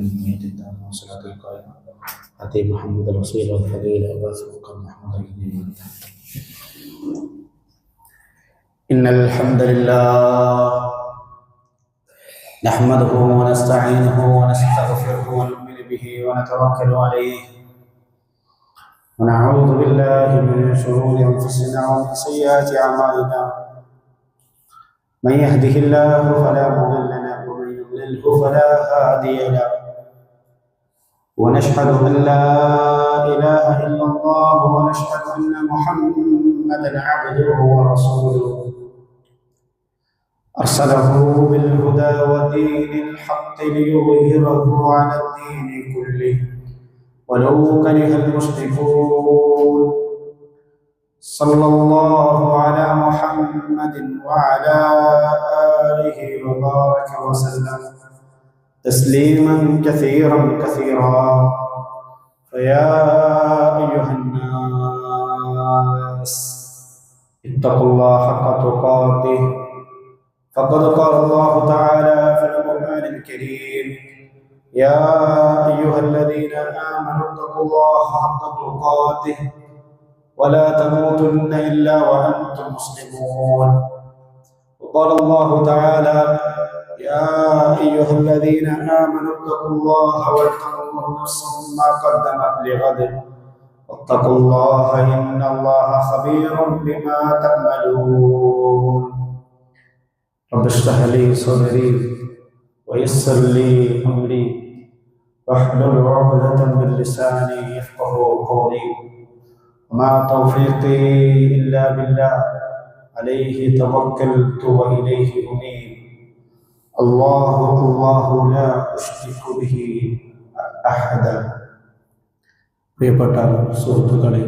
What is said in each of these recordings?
الميت الدار والصلاة القائمة أتي محمد الوسيلة والفضيلة وبارك محمد إن الحمد لله نحمده ونستعينه ونستغفره ونؤمن به ونتوكل عليه ونعوذ بالله من شرور أنفسنا ومن سيئات أعمالنا من يهده الله فلا مضل له ومن يضلله فلا هادي له ونشهد أن لا إله إلا الله ونشهد أن محمدا عبده ورسوله أرسله بالهدى ودين الحق ليظهره على الدين كله ولو كره المشركون صلى الله على محمد وعلى آله وبارك وسلم تسليما كثيرا كثيرا فيا أيها الناس اتقوا الله حق تقاته فقد قال الله تعالى في القرآن الكريم يا أيها الذين آمنوا اتقوا الله حق تقاته ولا تموتن إلا وأنتم مسلمون وقال الله تعالى يا أيها الذين آمنوا اتقوا الله ولتنظر نفس ما قدمت لغد واتقوا الله إن الله خبير بما تعملون رب اشرح لي صدري ويسر لي أمري واحلل عقدة من لساني يفقهوا قولي وما توفيقي إلا بالله عليه توكلت وإليه أنيب الله لا أشرك به أحدا പ്രിയപ്പെട്ട സുഹൃത്തുക്കളെ,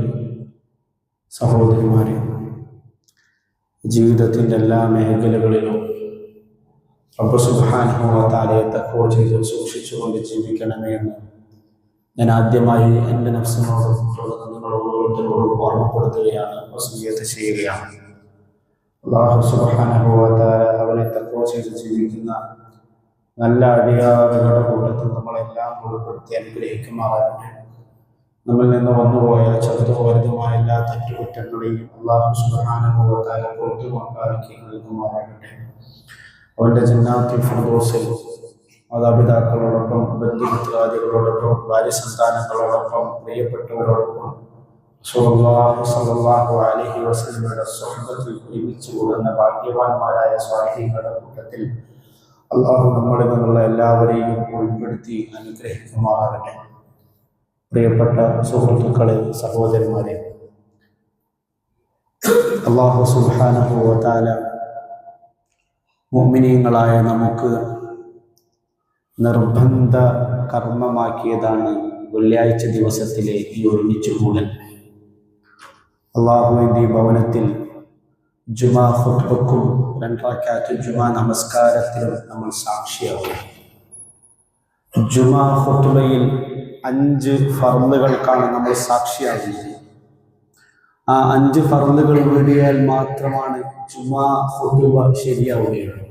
സഹോദരിമാരെ, ജീവിതത്തിൻ്റെ എല്ലാ മേഖലകളിലും റബ്ബ് സുബ്ഹാനഹു വ തആലയെ തഖ്വ ചെയ്ത് സൂക്ഷിച്ചുകൊണ്ട് ജീവിക്കണമേ എന്ന് ഞാൻ ആദ്യമായി എൻ്റെ നഫ്സിനോടും തുടർന്ന് നിങ്ങളോട് ഓരോരുത്തരോടും ഓർമ്മപ്പെടുത്തുകയാണ്, വസിയ്യത്ത് ചെയ്യുകയാണ്. അല്ലാഹു സുബ്ഹാനഹു വ തആല അവനെ തഖ്വ ചെയ്ത് ജീവിക്കുന്ന നല്ല അടിയാറുകളുടെ കൂട്ടത്തിൽ നമ്മളെല്ലാം ഉൾപ്പെടുത്തി അനുഗ്രഹിക്കുമാറാകട്ടെ. നമ്മിൽ നിന്ന് വന്നുപോയ ചെറുതും വലുതുമായ എല്ലാ തെറ്റുകുറ്റങ്ങളെയും അല്ലാഹു സുബ്ഹാനഹു വ തആല പുറത്തു കൊണ്ടാക്കി നൽകുമാറാകട്ടെ. അവൻ്റെ ജന്നാത്തുൽ ഫിർദൗസിൽ മാതാപിതാക്കളോടൊപ്പം, ബന്ധുമിത്രാദികളോടൊപ്പം, ഭാര്യസന്താനങ്ങളോടൊപ്പം, പ്രിയപ്പെട്ടവരോടൊപ്പം റസൂലുള്ളാഹി സ്വല്ലല്ലാഹു അലൈഹി വസല്ലമയുടെ സ്വഹബത്തിൽ ഒരുമിച്ച് കൂടുന്ന ഭാഗ്യവാന്മാരായ സ്വാലിഹീങ്ങളുടെ കൂട്ടത്തിൽ അല്ലാഹു നമ്മളിൽ നിന്നുള്ള എല്ലാവരെയും ഉൾപ്പെടുത്തി അനുഗ്രഹിക്കുമാറാകട്ടെ. പ്രിയപ്പെട്ട സുഹൃത്തുക്കളെ, സഹോദരന്മാരെ, അല്ലാഹു സുബ്ഹാനഹു വ തആല മുഅ്മിനീങ്ങളായ നമുക്ക് നിർബന്ധ കർമ്മമാക്കിയതാണ് വെള്ളിയാഴ്ച ദിവസത്തിലെ ഈ ഒരുമിച്ച് കൂടൽ. അള്ളാഹുവിൻ്റെ ഈ ഭവനത്തിൽ ജുമാ ഖുത്ബക്കും 2 റക്അത്ത് ജുമാ നമസ്കാരത്തിലും നമ്മൾ സാക്ഷിയാവും. ജുമാ ഖുത്ബയിൽ 5 ഫർളുകൾക്കാണ് നമ്മൾ സാക്ഷിയാകുന്നത്. ആ 5 ഫർളുകൾ വീടിയാൽ മാത്രമാണ് ജുമാ ഖുത്ബ ശരിയാവുകയുള്ളൂ.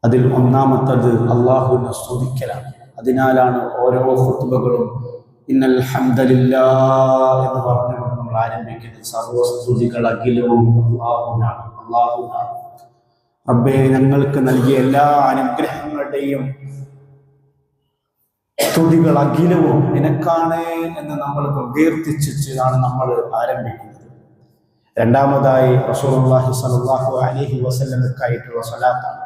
അതിൽ ഒന്നാമത്തത് അള്ളാഹുവിനെ സ്തുതിക്കലാണ്. അതിനാലാണ് ഓരോ ഖുത്ബകളും ഇന്നൽ ഹംദലില്ലാഹ് എന്ന് പറഞ്ഞുകൊണ്ട് നമ്മൾ ആരംഭിക്കുന്നത്. സർവസ്തുതികൾ അഖിലവും അള്ളാഹുവിനാണ്. റബ്ബേ, ഞങ്ങൾക്ക് നൽകിയ എല്ലാ അനുഗ്രഹങ്ങളുടെയും സ്തുതികൾ അഖിലവും നിനക്കാണ് എന്ന് നമ്മൾ പ്രകീർത്തിച്ചാണ് നമ്മൾ ആരംഭിക്കുന്നത്. രണ്ടാമതായി റസൂലുള്ളാഹി സ്വല്ലല്ലാഹു അലൈഹി വസല്ലമയ്ക്കായിട്ടുള്ള സ്വലാത്താണ്.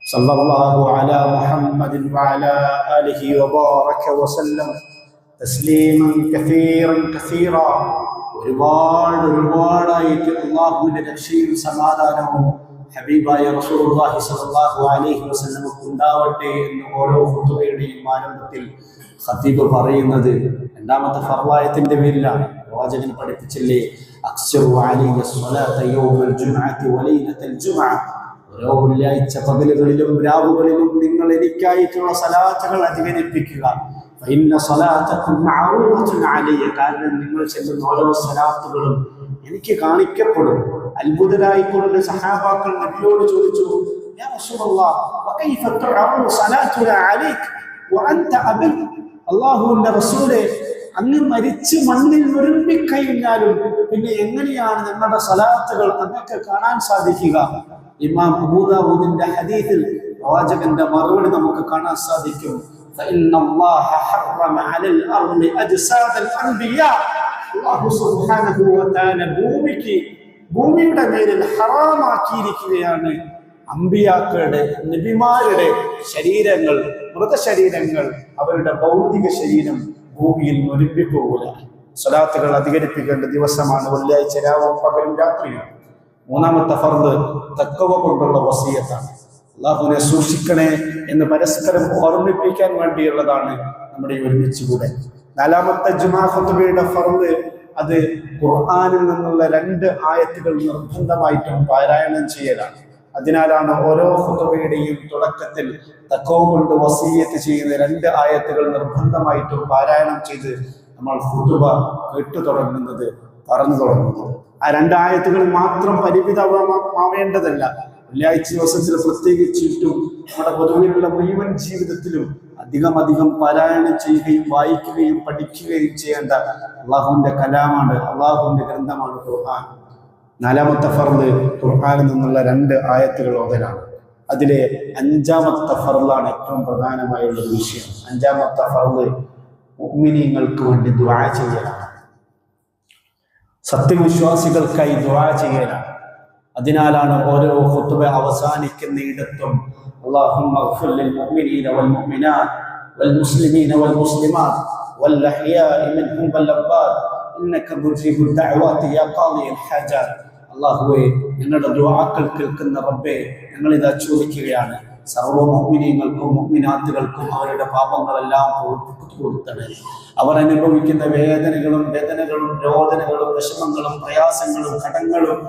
സല്ലല്ലാഹു അലാ മുഹമ്മദിൻ വഅലാ ആലിഹി വബാറക വസല്ലം തസ്ലീമൻ കസീറൻ കസീറാ. ഒരുപാടായിട്ട് അല്ലാഹുവിന്റെ രക്ഷയും സമാധാനവും ഹബീബായ റസൂലുള്ളാഹി സ്വല്ലല്ലാഹു അലൈഹി വസല്ലമക്ക് ഉണ്ടാവട്ടെ എന്ന് ഓരോ ഖുത്ബയുടെയും ആരംഭത്തിൽ ഖതീബ് പറയുന്നത് രണ്ടാമത്തെ ഫർളായത്തിന്റെ പേരിലാണ്. പ്രവാചകൻ പഠിപ്പിച്ചില്ലേ, അക്സറു അലൈയ സ്വലാത യൗമൽ ജുമുഅത്തി വലൈലത്തൽ ജുമുഅ. ഓരോ വെള്ളിയാഴ്ച പകലുകളിലും രാവുകളിലും നിങ്ങൾ എനിക്കായിട്ടുള്ള സലാത്തുകൾ അധികരിപ്പിക്കുക. ഫഇന്ന സ്വലാതകും മഅറൂഫത്തുൻ അലയ്യ. കാരണം നിങ്ങൾ ചെല്ലുന്ന ഓരോ സലാത്തുകളും എനിക്ക് കാണിക്കപ്പെടും. അത്ഭുതരായിക്കൊണ്ട് സഹാബാക്കൾ നബിയോട് ചോദിച്ചു, യാ റസൂലല്ലാഹ് വകൈഫ തുഅറു സലാത്തുന അലൈക വഅൻത അബി അല്ലാഹുവിന്റെ റസൂലേ, അങ്ങ് മരിച്ച് മണ്ണിൽ മുരുമ്പിക്കഴിഞ്ഞാലും പിന്നെ എങ്ങനെയാണ് ഞങ്ങളുടെ സലാത്തുകൾ അങ്ങക്ക് കാണാൻ സാധിക്കുക? ഇമാം അബൂദാവൂദിന്റെ ഹദീസിൽ പ്രവാചകന്റെ മറുപടി നമുക്ക് കാണാൻ സാധിക്കും. ഫഇന്നല്ലാഹ ഹറമ അലൽ അർളി അജ്സാദൽ അൻബിയാ, അല്ലാഹു സുബ്ഹാനഹു വ തആല ഭൂമിയുടെ മേലിൽ ഹറാമാക്കിയിരിക്കുകയാണ് അമ്പിയാക്കളുടെ നബിമാരുടെ ശരീരങ്ങൾ, മൃതശരീരങ്ങൾ, അവരുടെ ഭൗതിക ശരീരം ഭൂമിയിൽ മുരുമ്പിപ്പോകൂല. സ്വലാത്തുകൾ അധികരിപ്പിക്കേണ്ട ദിവസമാണ് വെള്ളിയാഴ്ച രാവും പകലും രാത്രിയും. മൂന്നാമത്തെ ഫർദ് തഖ്വ കൊണ്ടുള്ള വസിയത്താണ്. അല്ലാഹുവിനെ സൂക്ഷിക്കണേ എന്ന് പരസ്പരം ഓർമ്മിപ്പിക്കാൻ വേണ്ടിയുള്ളതാണ് നമ്മുടെ ഈ ഒരുമിച്ചുകൂടെ. നാലാമത്തെ ജുമാ ഖുതുബയുടെ ഫർദ് അത് ഖുർആനിൽ നിന്നുള്ള 2 ആയത്തുകൾ നിർബന്ധമായിട്ടും പാരായണം ചെയ്യലാണ്. അതിനാലാണ് ഓരോ ഖുതുബയുടെയും തുടക്കത്തിൽ തഖ്വ കൊണ്ട് വസിയത്ത് ചെയ്യുന്ന 2 ആയത്തുകൾ നിർബന്ധമായിട്ടും പാരായണം ചെയ്ത് നമ്മൾ ഖുതുബ കേട്ടു തുടങ്ങുന്നത്, പറഞ്ഞു തുടങ്ങുന്നത്. ആ 2 ആയത്തുകൾ മാത്രം പരിമിതമാവേണ്ടതല്ല. വെള്ളിയാഴ്ച ദിവസത്തിൽ പ്രത്യേകിച്ചിട്ടും നമ്മുടെ പൊതുവിലുള്ള മുഴുവൻ ജീവിതത്തിലും അധികം പാരായണം ചെയ്യുകയും വായിക്കുകയും പഠിക്കുകയും ചെയ്യേണ്ട അള്ളാഹുവിന്റെ കലാമാണ്, അള്ളാഹുവിന്റെ ഗ്രന്ഥമാണ് ഖുർആൻ. നാലാമത്തെ ഫർദ് ഖുർആനിൽ നിന്നുള്ള 2 ആയത്തുകൾ ഓതലാണ്. അതിലെ 5ാമത്തെ ഫർദാണ് ഏറ്റവും പ്രധാനമായുള്ള വിഷയം. 5ാമത്തെ ഫർദ് മുഅ്മിനീങ്ങൾക്ക് വേണ്ടി ദുആ ചെയ്യലാണ്, സത്യവിശ്വാസികൾക്കായി ദുആ ചെയ്യലാണ്. അതിനാലാണ് ഓരോ ഖുതുബ അവസാനിക്കുന്നിടത്തും അല്ലാഹുമ്മ ഗ്ഫിർ ലിൽ മുഅ്മിനീന വൽ മുഅ്മിനാത്ത് വൽ മുസ്ലിമീന വൽ മുസ്ലിമാത്ത് വൽ അഹ്യാഇ മിൻഹും വൽ അംവാത്ത് ഇന്നക മുജീബു ദഅവാതി യാ ഖാദിയൽ ഹാജാത്ത്. അല്ലാഹുവേ, ഞങ്ങളുടെ ദുആകൾ കേൾക്കുന്ന റബ്ബേ, ഞങ്ങൾ ഇതാ ചോദിക്കുകയാണ്, സർവ്വ മുഅ്മിനീങ്ങൾക്കും മുഅ്മിനാത്തുകൾക്കും അവരുടെ പാപങ്ങളെല്ലാം കൊടുത്തണേ. അവർ അനുഭവിക്കുന്ന വേദനകളും രോദനകളും വിഷമങ്ങളും പ്രയാസങ്ങളും കടങ്ങളും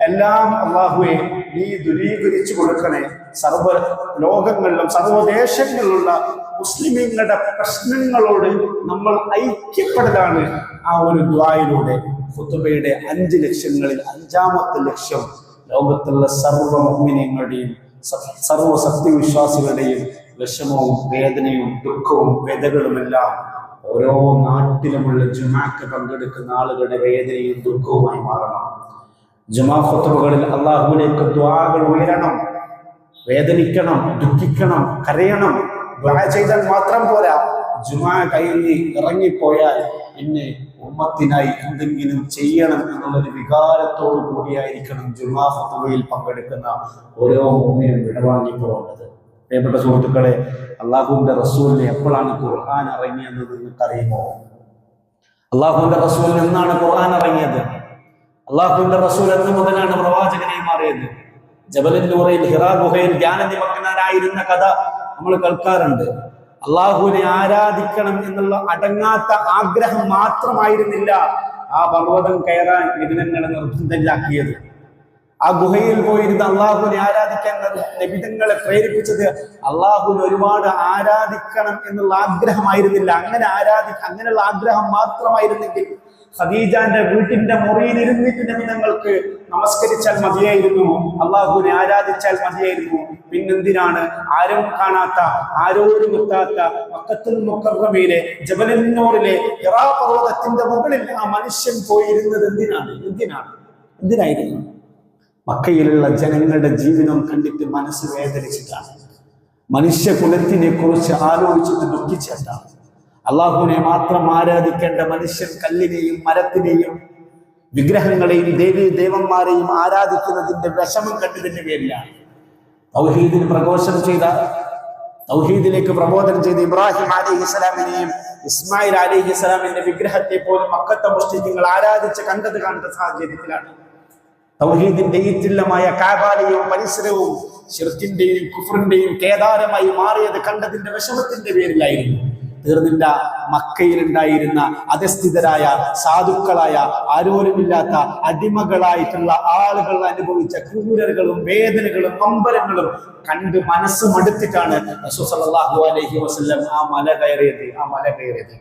എല്ലാം അല്ലാഹുവേ നീ ദൂരീകരിച്ചു കൊടുക്കണേ. സർവ്വ ലോകങ്ങളിലും സർവ്വദേശങ്ങളിലുള്ള മുസ്ലിമീങ്ങളുടെ പ്രശ്നങ്ങളോട് നമ്മൾ ഐക്യപ്പെടലാണ് ആ ഒരു ദുആയിലൂടെ. ഖുതുബയുടെ 5 ലക്ഷ്യങ്ങളിൽ 5ാമത്തെ ലക്ഷ്യം ലോകത്തുള്ള സർവ്വ മുഅ്മിനീങ്ങളുടെയും സർവ്വ സത്യവിശ്വാസികളുടെയും വിഷമവും വേദനയും ദുഃഖവും വ്യതകളുമെല്ലാം ഓരോ നാട്ടിലുമുള്ള ജുമാക്ക് പങ്കെടുക്കുന്ന ആളുകളുടെ വേദനയും ദുഃഖവുമായി മാറണം. ജുമാ ഖുതുബകളിൽ അല്ലാഹുവിലേക്ക് ദുആകൾ ഉയരണം, വേദനിക്കണം, ദുഃഖിക്കണം, കരയണം. ദുആ ചെയ്താൽ മാത്രം പോരാ, ജുമാ കഴിഞ്ഞ് ഇറങ്ങിപ്പോയാൽ പിന്നെ ഉമ്മത്തിനായി എന്തെങ്കിലും ചെയ്യണം എന്നുള്ളൊരു വികാരത്തോടു കൂടിയായിരിക്കണം ജുമാ ഖുതുബയിൽ പങ്കെടുക്കുന്ന ഓരോ മുഅ്മിനും വിടവാങ്ങി പോകേണ്ടത്. പ്രിയപ്പെട്ട സുഹൃത്തുക്കളെ, അല്ലാഹുവിന്റെ റസൂലിന് എപ്പോഴാണ് ഖുർആൻ ഇറങ്ങിയെന്ന് നിങ്ങൾക്കറിയുമോ? അല്ലാഹുവിന്റെ റസൂലിന് എന്നാണ് ഖുർആൻ ഇറങ്ങിയത്? അല്ലാഹുവിന്റെ റസൂൽ എന്ന് മുതലാണ് പ്രവാചകനായി മാറിയത്? ജബലുൻ നൂറിൽ ഹിറാ ഗുഹയിൽ ധ്യാനനിമഗ്നനായിരുന്ന കഥ നമ്മൾ കേൾക്കാറുണ്ട്. അള്ളാഹുവിനെ ആരാധിക്കണം എന്നുള്ള അടങ്ങാത്ത ആഗ്രഹം മാത്രമായിരുന്നില്ല ആ പർവ്വതം കയറാൻ നിബിധങ്ങളെ നിർബന്ധരാക്കിയത്. ആ ഗുഹയിൽ പോയിരുന്ന് അള്ളാഹുവിനെ ആരാധിക്കാൻ നിബിധങ്ങളെ പ്രേരിപ്പിച്ചത് അള്ളാഹുവിനെ ഒരുപാട് ആരാധിക്കണം എന്നുള്ള ആഗ്രഹമായിരുന്നില്ല. അങ്ങനെയുള്ള ആഗ്രഹം മാത്രമായിരുന്നെങ്കിൽ ഖദീജാന്റെ വീട്ടിന്റെ മുറിയിൽ ഇരുന്നിട്ട് നിബിധങ്ങൾക്ക് നമസ്കരിച്ചാൽ മതിയായിരുന്നു, അള്ളാഹുവിനെ ആരാധിച്ചാൽ മതിയായിരുന്നു. പിന്നെന്തിനാണ് ആരും കാണാത്ത, ആരോരും എത്താത്ത മക്കത്തുൽ മുക്കറമയിലെ ജബലുൻ നൂറിലെ ഹിറാ പർവ്വതത്തിന്റെ മുകളിൽ ആ മനുഷ്യൻ പോയിരുന്നത് എന്തിനായിരുന്നു? മക്കയിലുള്ള ജനങ്ങളുടെ ജീവിതം കണ്ടിട്ട് മനസ്സ് വേദനിച്ചിട്ടാണ്, മനുഷ്യകുലത്തിനെ കുറിച്ച് ആലോചിച്ചിട്ട് ദുഃഖിച്ചിട്ടാണ്. അള്ളാഹുവിനെ മാത്രം ആരാധിക്കേണ്ട മനുഷ്യൻ കല്ലിനെയും മരത്തിനെയും വിഗ്രഹങ്ങളെയും ദേവന്മാരെയും ആരാധിക്കുന്നതിന്റെ വിഷമം കണ്ടതിന്റെ പേരിലാണ്. തൗഹീദിലേക്ക് പ്രബോധനം ചെയ്ത ഇബ്രാഹിം അലൈഹിസ്സലാമിനെയും ഇസ്മായിൽ അലൈഹിസ്സലാമിന്റെ വിഗ്രഹത്തെ പോലും മക്കത്തെ മുസ്ലിങ്ങൾ ആരാധിച്ച് കണ്ട സാഹചര്യത്തിലാണ് തൗഹീദിന്റെ ഈറ്റില്ലമായ കാബാലയവും പരിസരവും ശിർക്കിന്റെയും കുഫറിന്റെയും കേദാരമായി മാറിയത് കണ്ടതിന്റെ വിഷമത്തിന്റെ പേരിലായിരുന്നു. തീർന്നില്ല, മക്കയിലുണ്ടായിരുന്ന അധസ്ഥിതരായ സാധുക്കളായ ആരോരുമില്ലാത്ത അടിമകളായിട്ടുള്ള ആളുകൾ അനുഭവിച്ച ക്രൂരതകളും വേദനകളും നൊമ്പരങ്ങളും കണ്ട് മനസ്സ് മടുത്തിട്ടാണ് റസൂൽ സല്ലല്ലാഹു അലൈഹി വസല്ലം ആ മല കയറിയത്.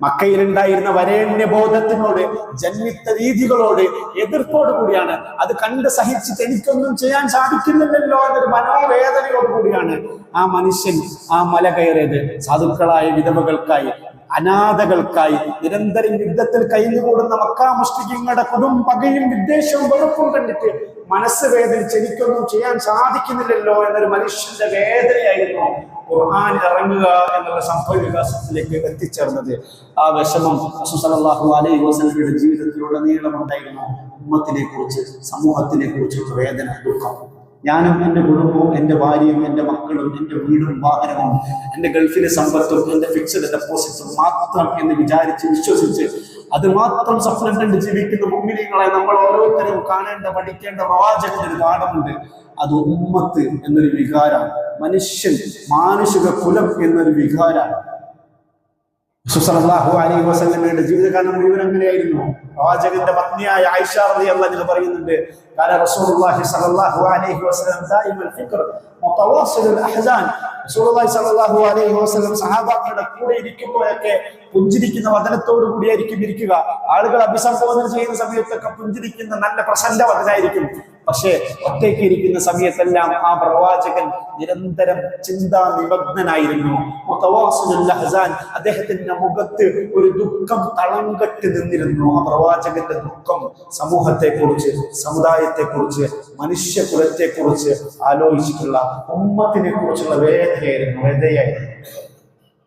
മക്കയിലുണ്ടായിരുന്ന വരേണ്യബോധത്തിനോട്, ജന്മിത്ത രീതികളോട് എതിർപ്പോടു കൂടിയാണ്, അത് കണ്ട് സഹിച്ചിട്ട് എനിക്കൊന്നും ചെയ്യാൻ സാധിക്കുന്നില്ലല്ലോ എന്നൊരു മനോവേദനയോട് കൂടിയാണ് ആ മനുഷ്യൻ ആ മല കയറിയത്. സാധുക്കളായ വിധവകൾക്കായി, അനാഥകൾക്കായി നിരന്തരം യുദ്ധത്തിൽ കഴിഞ്ഞുകൂടുന്ന മക്കാ മുശ്രിക്കീങ്ങളുടെ കൊടും പകയും വിദ്വേഷവും വെറുപ്പും കണ്ടിട്ട് മനസ്സ് വേദനിച്ച് എനിക്കൊന്നും ചെയ്യാൻ സാധിക്കുന്നില്ലല്ലോ എന്നൊരു മനുഷ്യന്റെ വേദനയായിരുന്നു ഖുർആൻ ഇറങ്ങുക എന്നുള്ള സംഭവ വികാസത്തിലേക്ക് എത്തിച്ചേർന്നത്. ആ വിഷമം റസൂൽ സല്ലല്ലാഹു അലൈഹി വസല്ലമയുടെ ജീവിതത്തിലുടനീളമുണ്ടായിരുന്നു. ഉമ്മത്തിനെ കുറിച്ച്, സമൂഹത്തിനെ കുറിച്ചുള്ള വേദന, ദുഃഖം. ഞാനും എൻ്റെ കുടുംബവും, എൻ്റെ ഭാര്യയും, എൻ്റെ മക്കളും, എൻ്റെ വീടും വാഹനവും, എൻ്റെ ഗൾഫിലെ സമ്പത്തും, എൻ്റെ ഫിക്സഡ് ഡെപ്പോസിറ്റും മാത്രം എന്ന് വിചാരിച്ച് വിശ്വസിച്ച് അത് മാത്രം സ്വപ്നം കണ്ട് ജീവിക്കുന്ന മുഅ്മിനീങ്ങളെ നമ്മൾ ഓരോരുത്തരും കാണേണ്ട, പഠിക്കേണ്ട പ്രവാചകന്റെ ഒരു പാഠമുണ്ട്. അത് ഉമ്മത്ത് എന്നൊരു വികാരമാണ്. മനുഷ്യൻ, മാനുഷിക കുലം എന്നൊരു വികാരമാണ്. സല്ലല്ലാഹു അലൈഹി വസല്ലമയുടെ ജീവിതകാലം മുഴുവൻ അങ്ങനെയായിരുന്നു. പ്രവാചകന്റെ പത്നിയായ ആയിഷ റളിയല്ലാഹു അൻഹ പറയുന്നുണ്ട്, കാന റസൂലുള്ളാഹി സ്വല്ലല്ലാഹു അലൈഹി വസല്ലം ദായിമൽ ഫിക്ർ മുതവാസിലുൽ അഹ്സാൻ. റസൂലുള്ളാഹി സ്വല്ലല്ലാഹു അലൈഹി വസല്ലം സഹാബാക്കളുടെ കൂടെ ഇരിക്കുമ്പോഴൊക്കെ പുഞ്ചിരിക്കുന്ന വദനത്തോടു കൂടിയായിരിക്കും ഇരിക്കുക. ആളുകൾ അഭിസംബോധന ചെയ്യുന്ന സമയത്തൊക്കെ പുഞ്ചിരിക്കുന്ന നല്ല പ്രസന്ന വദനായിരിക്കും. പക്ഷേ ഒറ്റയ്ക്ക് ഇരിക്കുന്ന സമയത്തെല്ലാം ആ പ്രവാചകൻ നിരന്തരം ചിന്താ നിമഗ്നനായിരുന്നു. മുതവാസിലുൽ അഹ്സാൻ, അദ്ദേഹത്തിന്റെ മുഖത്ത് ഒരു ദുഃഖം തളം കെട്ടി നിന്നിരുന്നു. ആ പ്രവാചകന്റെ ദുഃഖം സമൂഹത്തെക്കുറിച്ച്, സമുദായത്തെക്കുറിച്ച്, മനുഷ്യകുലത്തെക്കുറിച്ച് ആലോചിച്ചിട്ടുള്ള, ഉമ്മത്തിനെ കുറിച്ചുള്ള വേദനയായിരുന്നു.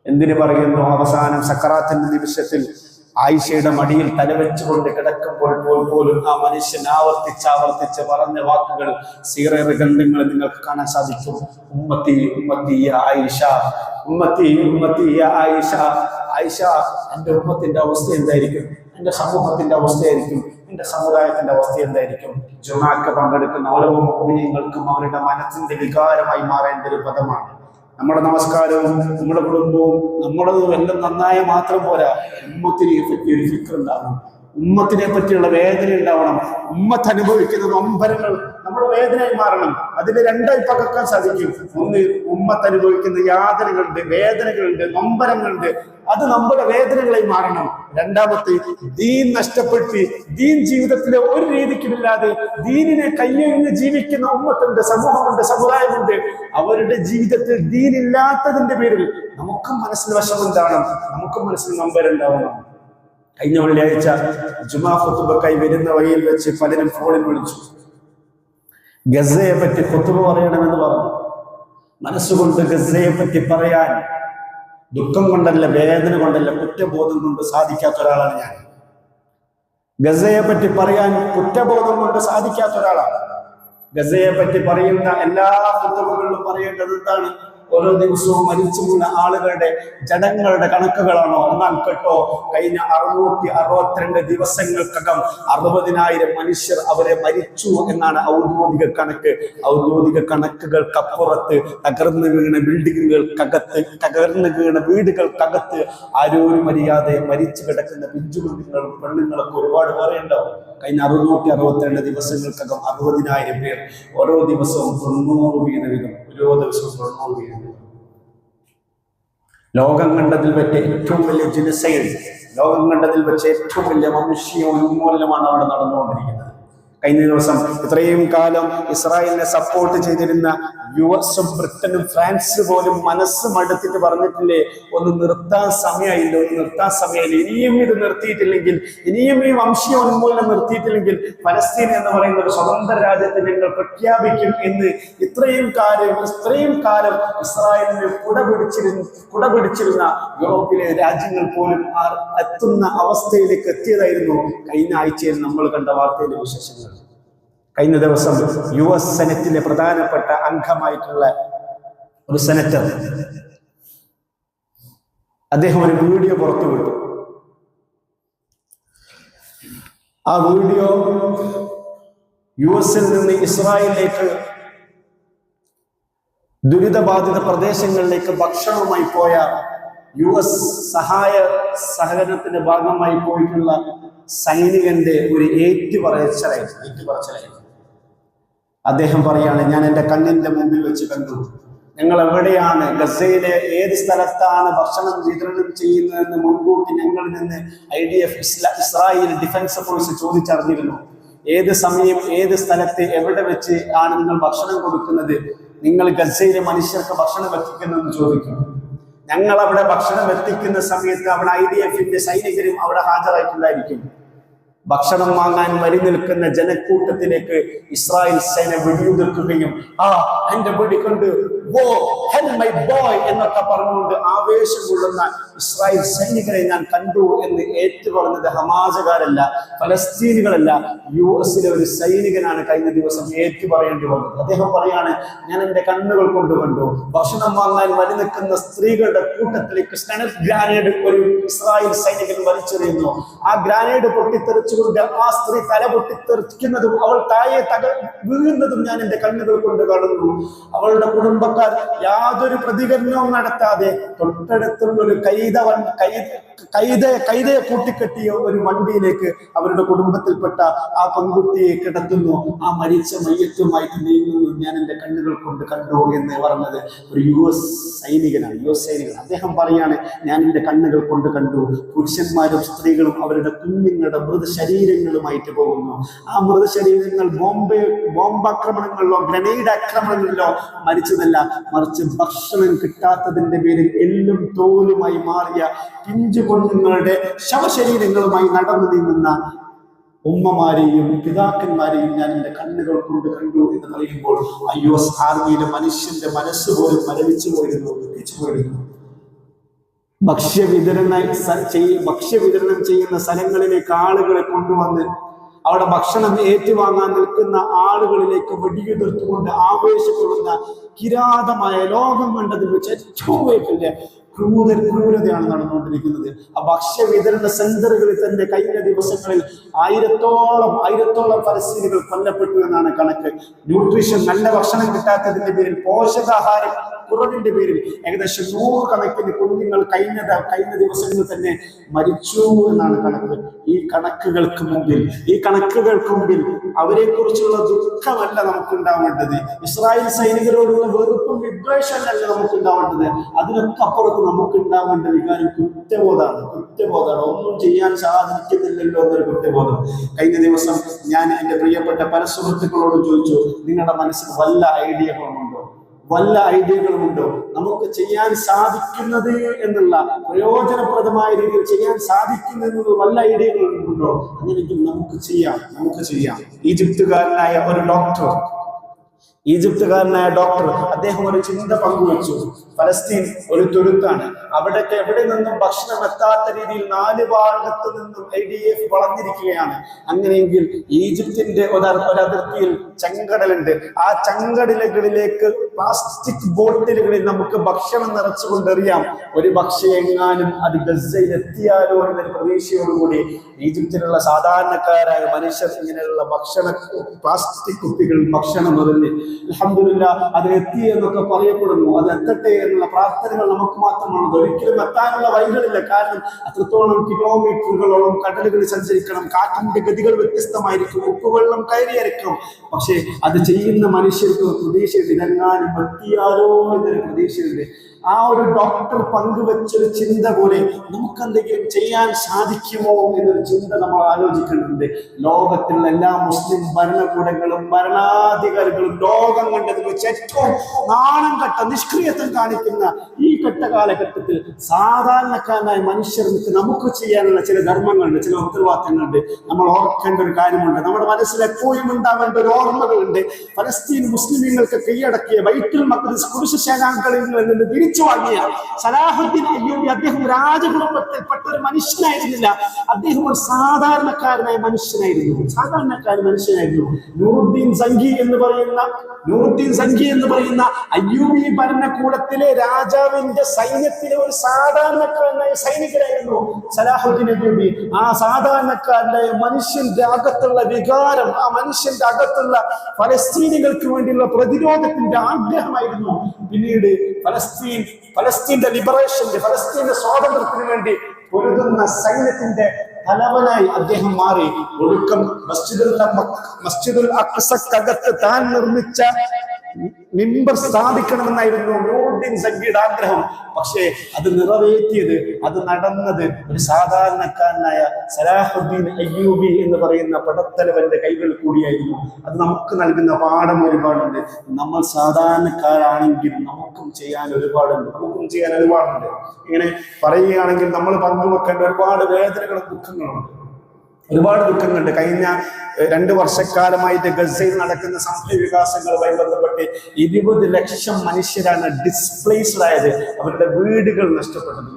എന്തിനു പറയുന്നു? അവസാനം സക്കറാത്തിന്റെ നിമിഷത്തിൽ ആയിഷയുടെ മടിയിൽ തലവെച്ചുകൊണ്ട് കിടക്കുമ്പോൾ പോലും ആ മനുഷ്യൻ ആവർത്തിച്ച് പറഞ്ഞ വാക്കുകൾ സീറേറെ ഗ്രന്ഥങ്ങളിൽ നിങ്ങൾക്ക് കാണാൻ സാധിക്കും. ഉമ്മത്തി ഉമ്മത്തി യാ ആയിഷ, ഉമ്മത്തി ഉമ്മത്തി യാ ആയിഷ. ആയിഷ, എൻ്റെ ഉമ്മത്തിന്റെ അവസ്ഥ എന്തായിരിക്കും? എൻ്റെ സമൂഹത്തിന്റെ അവസ്ഥയായിരിക്കും, എൻ്റെ സമുദായത്തിന്റെ അവസ്ഥ എന്തായിരിക്കും? ജുമാക്ക് പങ്കെടുക്കുന്ന ഓരോ മുഅ്മിനീങ്ങൾക്കും അവരുടെ മനസ്സിന്റെ വികാരമായി മാറേണ്ട ഒരു പദമാണ്. നമ്മുടെ നമസ്കാരവും, നമ്മുടെ കുടുംബവും, നമ്മുടേതും എല്ലാം നന്നായ മാത്രം പോരാ, ഉമ്മത്തിനെ പറ്റി ഒരു ഫിക്ർ ഉണ്ടാവണം, ഉമ്മത്തിനെ പറ്റിയുള്ള വേദന ഉണ്ടാവണം. ഉമ്മത്ത് അനുഭവിക്കുന്ന നൊമ്പരങ്ങൾ നമ്മുടെ വേദനയായി മാറണം. അതിന് രണ്ടായി പകർക്കാൻ സാധിക്കും. ഒന്ന്, ഉമ്മത്ത് അനുഭവിക്കുന്ന യാതനകളുണ്ട്, വേദനകളുണ്ട്, നൊമ്പരങ്ങളുണ്ട്, അത് നമ്മുടെ വേദനകളായി മാറണം. രണ്ടാമത്തെ, ദീൻ നഷ്ടപ്പെട്ട് ദീൻ ജീവിതത്തിലെ ഒരു രീതിക്കുമില്ലാതെ ദീനിനെ കയ്യൊഴിഞ്ഞ് ജീവിക്കുന്ന ഉമ്മത്തുണ്ട്, സമൂഹമുണ്ട്, സമുദായമുണ്ട്. അവരുടെ ജീവിതത്തിൽ ദീനില്ലാത്തതിന്റെ പേരിൽ നമുക്കും മനസ്സിൽ വിഷമുണ്ടാവണം, നമുക്കും മനസ്സിൽ നൊമ്പരുണ്ടാവണം. കഴിഞ്ഞ വെള്ളിയാഴ്ച ജുമാ ഖുതുബക്കായി വരുന്ന വഴിയിൽ വെച്ച് പലരും ഫോണിൽ വിളിച്ചു. ഗസയെ പറ്റി ഖുതുബ പറയണമെന്ന് പറഞ്ഞു. മനസ്സുകൊണ്ട് ഗസയെ പറ്റി പറയാൻ ദുഃഖം കൊണ്ടല്ല, വേദന കൊണ്ടല്ല, കുറ്റബോധം കൊണ്ട് സാധിക്കാത്ത ഒരാളാണ് ഞാൻ. ഗസയെ പറ്റി പറയാൻ കുറ്റബോധം കൊണ്ട് സാധിക്കാത്ത ഒരാളാണ്. ഗസയെ പറ്റി പറയുന്ന എല്ലാ ഖുതുബകളിലും പറയേണ്ടത് എന്താണ്? ഓരോ ദിവസവും മരിച്ചുള്ള ആളുകളുടെ ജഡങ്ങളുടെ കണക്കുകളാണോ? എന്നാൽ കേട്ടോ, കഴിഞ്ഞ 662 ദിവസങ്ങൾക്കകം 60,000 മനുഷ്യർ അവരെ മരിച്ചു എന്നാണ് ഔദ്യോഗിക കണക്ക്. ഔദ്യോഗിക കണക്കുകൾക്കപ്പുറത്ത് തകർന്നു വീണ ബിൽഡിങ്ങുകൾക്കകത്ത്, തകർന്നു വീണ വീടുകൾക്കകത്ത് ആരോരും അറിയാതെ മരിച്ചു കിടക്കുന്ന പിഞ്ചുകുഞ്ഞുങ്ങളും പെണ്ണുങ്ങളൊക്കെ ഒരുപാട് പേരുണ്ടാവും. കഴിഞ്ഞ 662 ദിവസങ്ങൾക്കകം 60,000 പേർ. ഓരോ ദിവസവും 90 വീതം, ഓരോ ദിവസവും 90 വീതം. ലോകം കണ്ടതിൽ വെച്ച് ഏറ്റവും വലിയ ജനസൈഡ്, ലോകം കണ്ടതിൽ വെച്ച് ഏറ്റവും വലിയ വംശീയ ഉന്മൂലനമാണ് അവിടെ നടന്നുകൊണ്ടിരിക്കുന്നത്. കഴിഞ്ഞ ദിവസം ഇത്രയും കാലം ഇസ്രായേലിനെ സപ്പോർട്ട് ചെയ്തിരുന്ന യുഎസും ബ്രിട്ടനും ഫ്രാൻസ് പോലും മനസ്സ് മടുത്തിട്ട് പറഞ്ഞിട്ടില്ലേ, ഒന്ന് നിർത്താൻ സമയമായില്ല, ഒന്ന് നിർത്താൻ സമയമില്ല, ഇനിയും ഇത് നിർത്തിയിട്ടില്ലെങ്കിൽ, ഇനിയും ഈ വംശീയ ഉന്മൂലനം നിർത്തിയിട്ടില്ലെങ്കിൽ ഫലസ്തീൻ എന്ന് പറയുന്ന ഒരു സ്വതന്ത്ര രാജ്യത്തെ ഞങ്ങൾ പ്രഖ്യാപിക്കും എന്ന്. ഇത്രയും കാലം ഇസ്രായേലിനെ കുട പിടിച്ചിരുന്ന യൂറോപ്പിലെ രാജ്യങ്ങൾ പോലും എത്തുന്ന അവസ്ഥയിലേക്ക് എത്തിയതായിരുന്നു കഴിഞ്ഞ ആഴ്ചയിൽ നമ്മൾ കണ്ട വാർത്തയിലെ വിശേഷങ്ങൾ. കഴിഞ്ഞ ദിവസം US സെനറ്റിലെ പ്രധാനപ്പെട്ട അംഗമായിട്ടുള്ള ഒരു സെനറ്റർ, അദ്ദേഹം ഒരു വീഡിയോ പുറത്തുവിട്ടു. ആ വീഡിയോ US നിന്ന് ഇസ്രായേലിലേക്ക്, ദുരിതബാധിത പ്രദേശങ്ങളിലേക്ക് ഭക്ഷണവുമായി പോയ US സഹകരണത്തിന്റെ ഭാഗമായി പോയിട്ടുള്ള സൈനികന്റെ ഒരു ഏറ്റുപറച്ചിലായിരുന്നു. അദ്ദേഹം പറയാണ്, ഞാൻ എൻ്റെ കണ്ണിന്റെ മുമ്പിൽ വെച്ച് കണ്ടു, ഞങ്ങൾ എവിടെയാണ്, ഗസയിലെ ഏത് സ്ഥലത്താണ് ഭക്ഷണം വിതരണം ചെയ്യുന്നതെന്ന് മുൻകൂട്ടി ഞങ്ങളിൽ നിന്ന് IDF ഇസ്രായേൽ ഡിഫൻസ് ഫോഴ്സ് ചോദിച്ചറിഞ്ഞിരുന്നു. ഏത് സമയം, ഏത് സ്ഥലത്ത്, എവിടെ വെച്ച് ആണ് നിങ്ങൾ ഭക്ഷണം കൊടുക്കുന്നത്, നിങ്ങൾ ഗസയിലെ മനുഷ്യർക്ക് ഭക്ഷണം എത്തിക്കുന്നതെന്ന് ചോദിക്കും. ഞങ്ങൾ അവിടെ ഭക്ഷണം എത്തിക്കുന്ന സമയത്ത് അവിടെ IDF-ന്റെ സൈനികരും അവിടെ ഹാജരായിട്ടുണ്ടായിരിക്കും. ഭക്ഷണം വാങ്ങാൻ വരി നിൽക്കുന്ന ജനക്കൂട്ടത്തിലേക്ക് ഇസ്രായേൽ സേന വെടിയുതിർക്കുകയും എന്റെ വെടികൊണ്ട് എന്നൊക്കെ പറഞ്ഞുകൊണ്ട് ആവേശം കൊള്ളുന്ന ഇസ്രായേൽ സൈനികരെ ഞാൻ കണ്ടു എന്ന് ഏറ്റു പറഞ്ഞത് ഹമാസുകാരല്ല, ഫലസ്തീനികളല്ല, US-ലെ ഒരു സൈനികനാണ് കഴിഞ്ഞ ദിവസം ഏറ്റു പറയേണ്ടി വന്നത്. അദ്ദേഹം പറയാണ്, ഞാൻ എന്റെ കണ്ണുകൾ കൊണ്ട് കണ്ടു. ഭക്ഷണം വാങ്ങാൻ വരി നിൽക്കുന്ന സ്ത്രീകളുടെ കൂട്ടത്തിലേക്ക് സ്റ്റണർ ഗ്രാനേഡ് ഒരു ഇസ്രായേൽ സൈനികൻ വലിച്ചെറിയുന്നു. ആ ഗ്രാനേഡ് പൊട്ടിത്തെറിച്ചുകൊണ്ട് ആ സ്ത്രീ തല പൊട്ടിത്തെറിക്കുന്നതും അവൾ താഴെ വീഴുന്നതും ഞാൻ എന്റെ കണ്ണുകൾ കൊണ്ട് കാണുന്നു. അവളുടെ കുടുംബക്കാർ യാതൊരു പ്രതികരണവും നടത്താതെ തൊട്ടടുത്തുള്ള ഒരു കൈതയെ കൂട്ടിക്കെട്ടിയ ഒരു വണ്ടിയിലേക്ക് അവരുടെ കുടുംബത്തിൽപ്പെട്ട ആ പെൺകുട്ടിയെ കിടത്തുന്നു. ആ മരിച്ച മയ്യത്തുമായിട്ട് നീങ്ങുന്നു ഞാൻ എന്റെ കണ്ണുകൾ കൊണ്ട് കണ്ടു എന്ന് പറഞ്ഞത് ഒരു US സൈനികനാണ്. അദ്ദേഹം പറയാണ്, ഞാൻ എന്റെ കണ്ണുകൾ കൊണ്ട് കണ്ടു. പുരുഷന്മാരും സ്ത്രീകളും അവരുടെ കുഞ്ഞുങ്ങളുടെ മൃതശരീരങ്ങളുമായിട്ട് പോകുന്നു. ആ മൃതശരീരങ്ങൾ ബോംബാക്രമണങ്ങളിലോ ഗ്രനേഡ് ആക്രമണങ്ങളിലോ മരിച്ചതല്ല, മറിച്ച് ഭക്ഷണം കിട്ടാത്തതിന്റെ പേരിൽ എല്ലും തോലുമായി മാറിയ പിഞ്ചു കുഞ്ഞുങ്ങളുടെ ശവശരീരങ്ങളുമായി നടന്നു നീങ്ങുന്ന ഉമ്മമാരെയും പിതാക്കന്മാരെയും ഞാൻ എന്റെ കണ്ണുകൾ കൊണ്ട് കണ്ടു എന്ന് പറയുമ്പോൾ US ആർമിയിലെ മനുഷ്യന്റെ മനസ്സ് പോലും മരവിച്ചു പോയിരുന്നു, ദുഃഖിച്ചു പോയിരുന്നു. ഭക്ഷ്യവിതരണം ചെയ്യുന്ന സ്ഥലങ്ങളിലേക്ക് ആളുകളെ കൊണ്ടുവന്ന് അവിടെ ഭക്ഷണം ഏറ്റുവാങ്ങാൻ നിൽക്കുന്ന ആളുകളിലേക്ക് വെടിയുതിർത്തുകൊണ്ട് ആവേശപ്പെടുന്ന കിരാതമായ ലോകം കണ്ടതിൽ വെച്ച് ഏറ്റവും വലിയ ക്രൂരതയാണ് നടന്നുകൊണ്ടിരിക്കുന്നത്. ആ ഭക്ഷ്യ വിതരണ സെന്ററുകളിൽ തന്നെ കഴിഞ്ഞ ദിവസങ്ങളിൽ ആയിരത്തോളം ഫലസ്തീനികൾ കൊല്ലപ്പെട്ടു എന്നാണ് കണക്ക്. ന്യൂട്രീഷൻ, നല്ല ഭക്ഷണം കിട്ടാത്തതിന്റെ പേരിൽ, പോഷകാഹാര കുറവിന്റെ പേരിൽ ഏകദേശം 100 കണക്കിന് കുഞ്ഞുങ്ങൾ കഴിഞ്ഞ ദിവസങ്ങളിൽ തന്നെ മരിച്ചു എന്നാണ് കണക്ക്. ഈ കണക്കുകൾക്ക് മുമ്പിൽ അവരെ കുറിച്ചുള്ള ദുഃഖമല്ല നമുക്ക് ഉണ്ടാവേണ്ടത്, ഇസ്രായേൽ സൈനികരോടുള്ള വെറുപ്പും വിദ്വേഷമല്ല നമുക്ക് ഉണ്ടാവേണ്ടത്. അതിനൊക്കെ അപ്പുറത്ത് നമുക്ക് ഉണ്ടാവേണ്ട വികാരം കുറ്റബോധമാണ്. ഒന്നും ചെയ്യാൻ സാധിക്കുന്നില്ലല്ലോ എന്നൊരു കുറ്റബോധം. കഴിഞ്ഞ ദിവസം ഞാൻ എൻ്റെ പ്രിയപ്പെട്ട പല സുഹൃത്തുക്കളോട് ചോദിച്ചു, നിങ്ങളുടെ മനസ്സിൽ വല്ല ഐഡിയകളുമുണ്ടോ നമുക്ക് ചെയ്യാൻ സാധിക്കുന്നത് എന്നുള്ള പ്രയോജനപ്രദമായ രീതിയിൽ ചെയ്യാൻ സാധിക്കുന്നത് വല്ല ഐഡിയകളുമുണ്ടോ? അങ്ങനെയെങ്കിൽ നമുക്ക് ചെയ്യാം. ഈജിപ്തുകാരനായ ഡോക്ടർ അദ്ദേഹം ഒരു ചിന്ത പങ്കുവച്ചു. ഫലസ്തീൻ ഒരു തുരുത്താണ്, അവിടേക്ക് എവിടെ നിന്നും ഭക്ഷണം എത്താത്ത രീതിയിൽ 4 ഭാഗത്ത് നിന്നും IDF വളർന്നിരിക്കുകയാണ്. അങ്ങനെയെങ്കിൽ ഈജിപ്തിന്റെ ഒരതിർത്തിയിൽ ചെങ്കടലുണ്ട്. ആ ചെങ്കടലുകളിലേക്ക് പ്ലാസ്റ്റിക് ബോട്ടിലുകളിൽ നമുക്ക് ഭക്ഷണം നിറച്ചു കൊണ്ടെറിയാം. ഒരു പക്ഷേ എങ്ങാനും അത് ഗസയിൽ എത്തിയാലോ എന്നൊരു പ്രതീക്ഷയോടുകൂടി ഈജിപ്തിലുള്ള സാധാരണക്കാരായ മനുഷ്യർ ഇങ്ങനെയുള്ള പ്ലാസ്റ്റിക് കുപ്പികൾ ഭക്ഷണം നിറഞ്ഞ് അൽഹംദുലില്ലാഹ് അത് എത്തി എന്നൊക്കെ പറയപ്പെടുന്നു. അത് എത്തട്ടെ എന്നുള്ള പ്രാർത്ഥനകൾ നമുക്ക് മാത്രമാണ്. ഒരിക്കലും എത്താനുള്ള വഴികളില്ല. കാരണം അത്രത്തോളം കിലോമീറ്ററുകളോളം കടലുകളിൽ സഞ്ചരിക്കണം. കാറ്റിന്റെ ഗതികൾ വ്യത്യസ്തമായിരിക്കും, ഉപ്പുവെള്ളം കയറിയിരിക്കും. പക്ഷെ അത് ചെയ്യുന്ന മനുഷ്യർക്ക് പ്രതീക്ഷയുണ്ട്, ഇതെങ്ങാനും എത്തിയാലോ എന്നൊരു പ്രതീക്ഷയുണ്ട്. ആ ഒരു ഡോക്ടർ പങ്കുവെച്ചൊരു ചിന്ത പോലെ നമുക്ക് എന്തെങ്കിലും ചെയ്യാൻ സാധിക്കുമോ എന്നൊരു ചിന്ത നമ്മൾ ആലോചിക്കുന്നുണ്ട്. ലോകത്തിലുള്ള എല്ലാ മുസ്ലിം ഭരണകൂടങ്ങളും ഭരണാധികാരികളും ലോകം കണ്ടതിൽ വെച്ച് ഏറ്റവും നാണം കെട്ട നിഷ്ക്രിയത്വം കാണിക്കുന്ന ഈ കാലഘട്ടത്തിൽ സാധാരണക്കാരനായ മനുഷ്യർക്ക് നമുക്ക് ചെയ്യാനുള്ള ചില ധർമ്മങ്ങളുണ്ട്, ചില ഉത്തരവാദിത്തങ്ങളുണ്ട്. നമ്മൾ ഓർക്കേണ്ട ഒരു കാര്യമുണ്ട്, നമ്മുടെ മനസ്സിൽ എപ്പോഴും ഉണ്ടാവേണ്ട ഒരു ഓർമ്മകളുണ്ട്. ഫലസ്തീൻ മുസ്ലിമീങ്ങൾക്ക് കീഴടക്കിയ ബൈത്തുൽ മഖ്ദിസ് കുരിശ് സേനാംഗങ്ങളിൽ നിന്ന് തിരിച്ചു വാങ്ങിയ സലാഹുദ്ദീൻ അയ്യൂബി അദ്ദേഹം രാജകുടുംബത്തിൽപ്പെട്ട ഒരു മനുഷ്യനായിരുന്നില്ല. അദ്ദേഹം ഒരു സാധാരണക്കാരനായ മനുഷ്യനായിരുന്നു. നൂറുദ്ദീൻ സംഘി എന്ന് പറയുന്ന അയ്യൂബി ഭരണകൂടത്തിലെ രാജാവിന്റെ സൈന്യത്തിലെ ഒരു സാധാരണക്കാരനായ സൈനികനായിരുന്നു സലാഹുദ്ദീൻ അയ്യൂബി. ആ സാധാരണക്കാരനായ മനുഷ്യന്റെ അകത്തുള്ള വികാരം, ആ മനുഷ്യന്റെ അകത്തുള്ള ഫലസ്തീനികൾക്ക് വേണ്ടിയുള്ള പ്രതിരോധത്തിന്റെ ആഗ്രഹമായിരുന്നു പിന്നീട് ഫലസ്തീന്റെ ലിബറേഷന്റെ, ഫലസ്തീന്റെ സ്വാതന്ത്ര്യത്തിന് വേണ്ടി പൊരുതുന്ന സൈന്യത്തിന്റെ തലവനായി അദ്ദേഹം മാറി. ഒടുക്കം മസ്ജിദുൽ അഖ്സക്കകത്ത് താൻ നിർമ്മിച്ച മിമ്പർ സ്ഥാപിക്കണമെന്നായിരുന്നു നൂറുദ്ദീൻ സംഘിയുടെ ആഗ്രഹം. പക്ഷേ അത് നിറവേറ്റിയത്, അത് നടന്നത് ഒരു സാധാരണക്കാരനായ സലാഹുദ്ദീൻ അയ്യൂബി എന്ന് പറയുന്ന പടത്തലവന്റെ കൈകൾ കൂടിയായിരുന്നു. അത് നമുക്ക് നൽകുന്ന പാഠം ഒരുപാടുണ്ട്. നമ്മൾ സാധാരണക്കാരാണെങ്കിൽ നമുക്കും ചെയ്യാൻ ഒരുപാടുണ്ട്. ഇങ്ങനെ പറയുകയാണെങ്കിൽ നമ്മൾ പങ്കുവെക്കേണ്ട ഒരുപാട് വേദനകളും ദുഃഖങ്ങളുണ്ട്. ഒരുപാട് ദുഃഖങ്ങളുണ്ട്. കഴിഞ്ഞ 2 വർഷക്കാലമായിട്ട് ഗസയിൽ നടക്കുന്ന സംഭവ വികാസങ്ങളുമായി ബന്ധപ്പെട്ട് 20 ലക്ഷം മനുഷ്യരാണ് ഡിസ്പ്ലേസ്ഡ് ആയത്. അവരുടെ വീടുകൾ നഷ്ടപ്പെട്ടത്.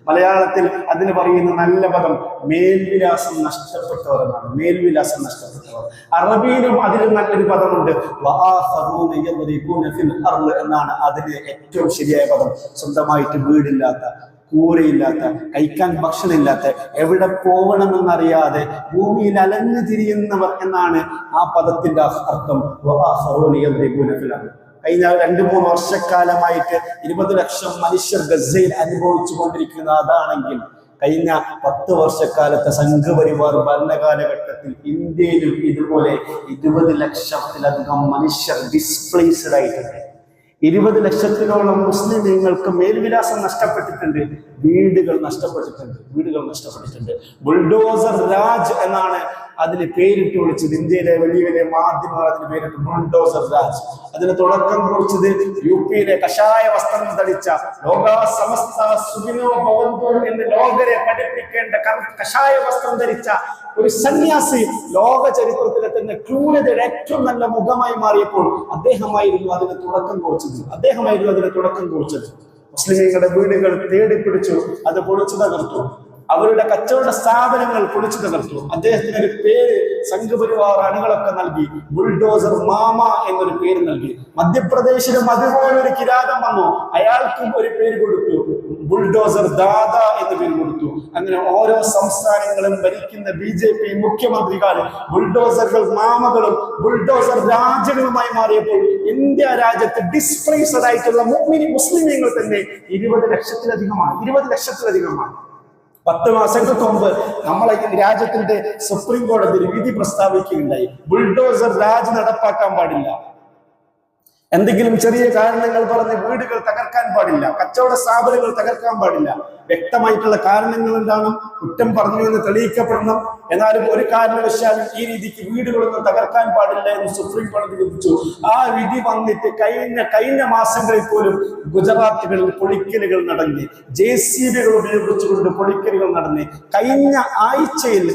മലയാളത്തിൽ അതിന് പറയുന്ന നല്ല പദം മേൽവിലാസം നഷ്ടപ്പെട്ടവർ എന്നാണ്. മേൽവിലാസം നഷ്ടപ്പെട്ടവർ. അറബിയിലും അതിന് നല്ലൊരു പദമുണ്ട്, എന്നാണ് അതിന് ഏറ്റവും ശരിയായ പദം. സ്വന്തമായിട്ട് വീടില്ലാത്ത, കൂരയില്ലാത്ത, കഴിക്കാൻ ഭക്ഷണമില്ലാത്ത, എവിടെ പോകണമെന്നറിയാതെ ഭൂമിയിൽ അലഞ്ഞു തിരിയുന്നവർ എന്നാണ് ആ പദത്തിന്റെ അർത്ഥം. കഴിഞ്ഞ 2-3 വർഷക്കാലമായിട്ട് 20 ലക്ഷം മനുഷ്യർ ഗസയിൽ അനുഭവിച്ചു കൊണ്ടിരിക്കുന്ന അതാണെങ്കിൽ കഴിഞ്ഞ 10 വർഷക്കാലത്തെ സംഘപരിവാർ ഭരണകാലഘട്ടത്തിൽ ഇന്ത്യയിലും ഇതുപോലെ 20 ലക്ഷത്തിലധികം മനുഷ്യർ ഡിസ്പ്ലേസ്ഡ് ആയിട്ടുണ്ട്. 20 ലക്ഷത്തിലോളം മുസ്ലിമീങ്ങൾക്ക് മേൽവിലാസം നഷ്ടപ്പെട്ടിട്ടുണ്ട്, വീടുകൾ നഷ്ടപ്പെട്ടിട്ടുണ്ട്. ബുൾഡോസർ രാജ് എന്നാണ് അതിന് പേരിട്ട് വിളിച്ചത്. ഇന്ത്യയിലെ വലിയ വലിയ മാധ്യമങ്ങൾ അതിന് പേരിട്ട് ബുൾഡോസർ രാജ്. അതിന് തുടക്കം കുറിച്ചത് യുപിയിലെ കഷായ വസ്ത്രം ധരിച്ച, ലോകാ സമസ്ത സുഖിനോ ഭവന്തു എന്ന് ലോകരെ പഠിപ്പിക്കേണ്ട കഷായ വസ്ത്രം ധരിച്ച ഒരു സന്യാസി ലോക ചരിത്രത്തിലെ തന്നെ ക്രൂരതയുടെ ഏറ്റവും നല്ല മുഖമായി മാറിയപ്പോൾ അദ്ദേഹമായിരുന്നു അതിന് തുടക്കം കുറിച്ചത്. മുസ്ലിമീങ്ങളുടെ വീടുകൾ തേടിപ്പിടിച്ചു, അത് പൊളിച്ചു തകർത്തു. അവരുടെ കച്ചവട സ്ഥാപനങ്ങൾ പൊളിച്ചു തകർത്തു. അദ്ദേഹത്തിന് ഒരു പേര് സംഘപരിവാർ അണികളൊക്കെ നൽകി. ബുൾഡോസർ മാമ എന്നൊരു പേര് നൽകി. മധ്യപ്രദേശിലും അതുപോലൊരു കിരാതം വന്നു, അയാൾക്കും ഒരു പേര് കൊടുത്തു, ബുൾഡോസർ ദാദ എന്ന് പേര് കൊടുത്തു. അങ്ങനെ ഓരോ സംസ്ഥാനങ്ങളും ഭരിക്കുന്ന BJP മുഖ്യമന്ത്രികൾ ബുൾഡോസറുകൾ മാമകളും ബുൾഡോസർ രാജകളുമായി മാറിയപ്പോൾ ഇന്ത്യ രാജ്യത്ത് ഡിസ്പ്ലേസ്ഡ് ആയിട്ടുള്ള മുസ്ലിമീങ്ങൾ തന്നെ 20 ലക്ഷത്തിലധികമാണ്. 10 മാസങ്ങൾക്ക് മുമ്പ് നമ്മളെ രാജ്യത്തിന്റെ സുപ്രീം കോടതി ഒരു വിധി പ്രസ്താവിക്കുകയുണ്ടായി. ബുൾഡോസർ രാജ് നടപ്പാക്കാൻ പാടില്ല. എന്തെങ്കിലും ചെറിയ കാരണങ്ങൾ പറഞ്ഞ് വീടുകൾ തകർക്കാൻ പാടില്ല, കച്ചവട സ്ഥാപനങ്ങൾ തകർക്കാൻ പാടില്ല. വ്യക്തമായിട്ടുള്ള കാരണങ്ങൾ എന്താണ്, കുറ്റം പറഞ്ഞു എന്ന് തെളിയിക്കപ്പെടണം. എന്നാലും ഒരു കാരണവശാലും ഈ രീതിക്ക് വീടുകളൊന്നും തകർക്കാൻ പാടില്ല എന്ന് സുപ്രീം കോടതി വിധിച്ചു. ആ വിധി വന്നിട്ട് കഴിഞ്ഞ മാസങ്ങളിൽ പോലും ഗുജറാത്തുകളിൽ പൊളിക്കലുകൾ നടന്ന്, JCBകൾ ഉപയോഗിച്ചുകൊണ്ട് പൊളിക്കലുകൾ നടന്ന്, കഴിഞ്ഞ ആഴ്ചയിൽ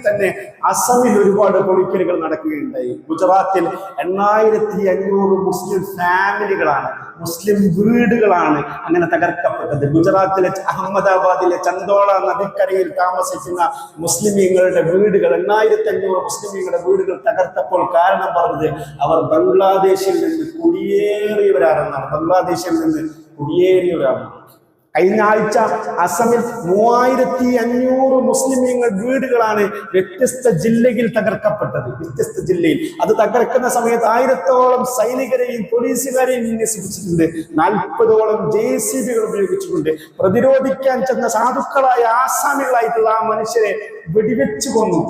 തന്നെ അസമിൽ ഒരുപാട് പൊളിക്കലുകൾ നടക്കുകയുണ്ടായി. ഗുജറാത്തിൽ 8500 മുസ്ലിം ഫാമിലികളാണ്, മുസ്ലിം വീടുകളാണ് അങ്ങനെ തകർക്കപ്പെട്ടത്. ഗുജറാത്തിലെ അഹമ്മദാബാദിലെ ചന്ദോള നദിക്കരയിൽ താമസിക്കുന്ന മുസ്ലിമീങ്ങളുടെ വീടുകൾ, 8500 മുസ്ലിമീങ്ങളുടെ വീടുകൾ തകർത്തപ്പോൾ കാരണം പറഞ്ഞത് അവർ ബംഗ്ലാദേശിൽ നിന്ന് കുടിയേറിയവരാണ്. കഴിഞ്ഞ ആഴ്ച അസമിൽ 3500 മുസ്ലിമീങ്ങൾ വീടുകളാണ് വ്യത്യസ്ത ജില്ലയിൽ തകർക്കപ്പെട്ടത്. അത് തകർക്കുന്ന സമയത്ത് 1000ഓളം സൈനികരെയും പോലീസുകാരെയും വിന്യസിപ്പിച്ചിട്ടുണ്ട്. 40ഓളം JCBകൾ ഉപയോഗിച്ചുകൊണ്ട് പ്രതിരോധിക്കാൻ ചെന്ന സാധുക്കളായ ആസാമികളായിട്ടുള്ള ആ മനുഷ്യരെ വെടിവെച്ചു കൊന്നു.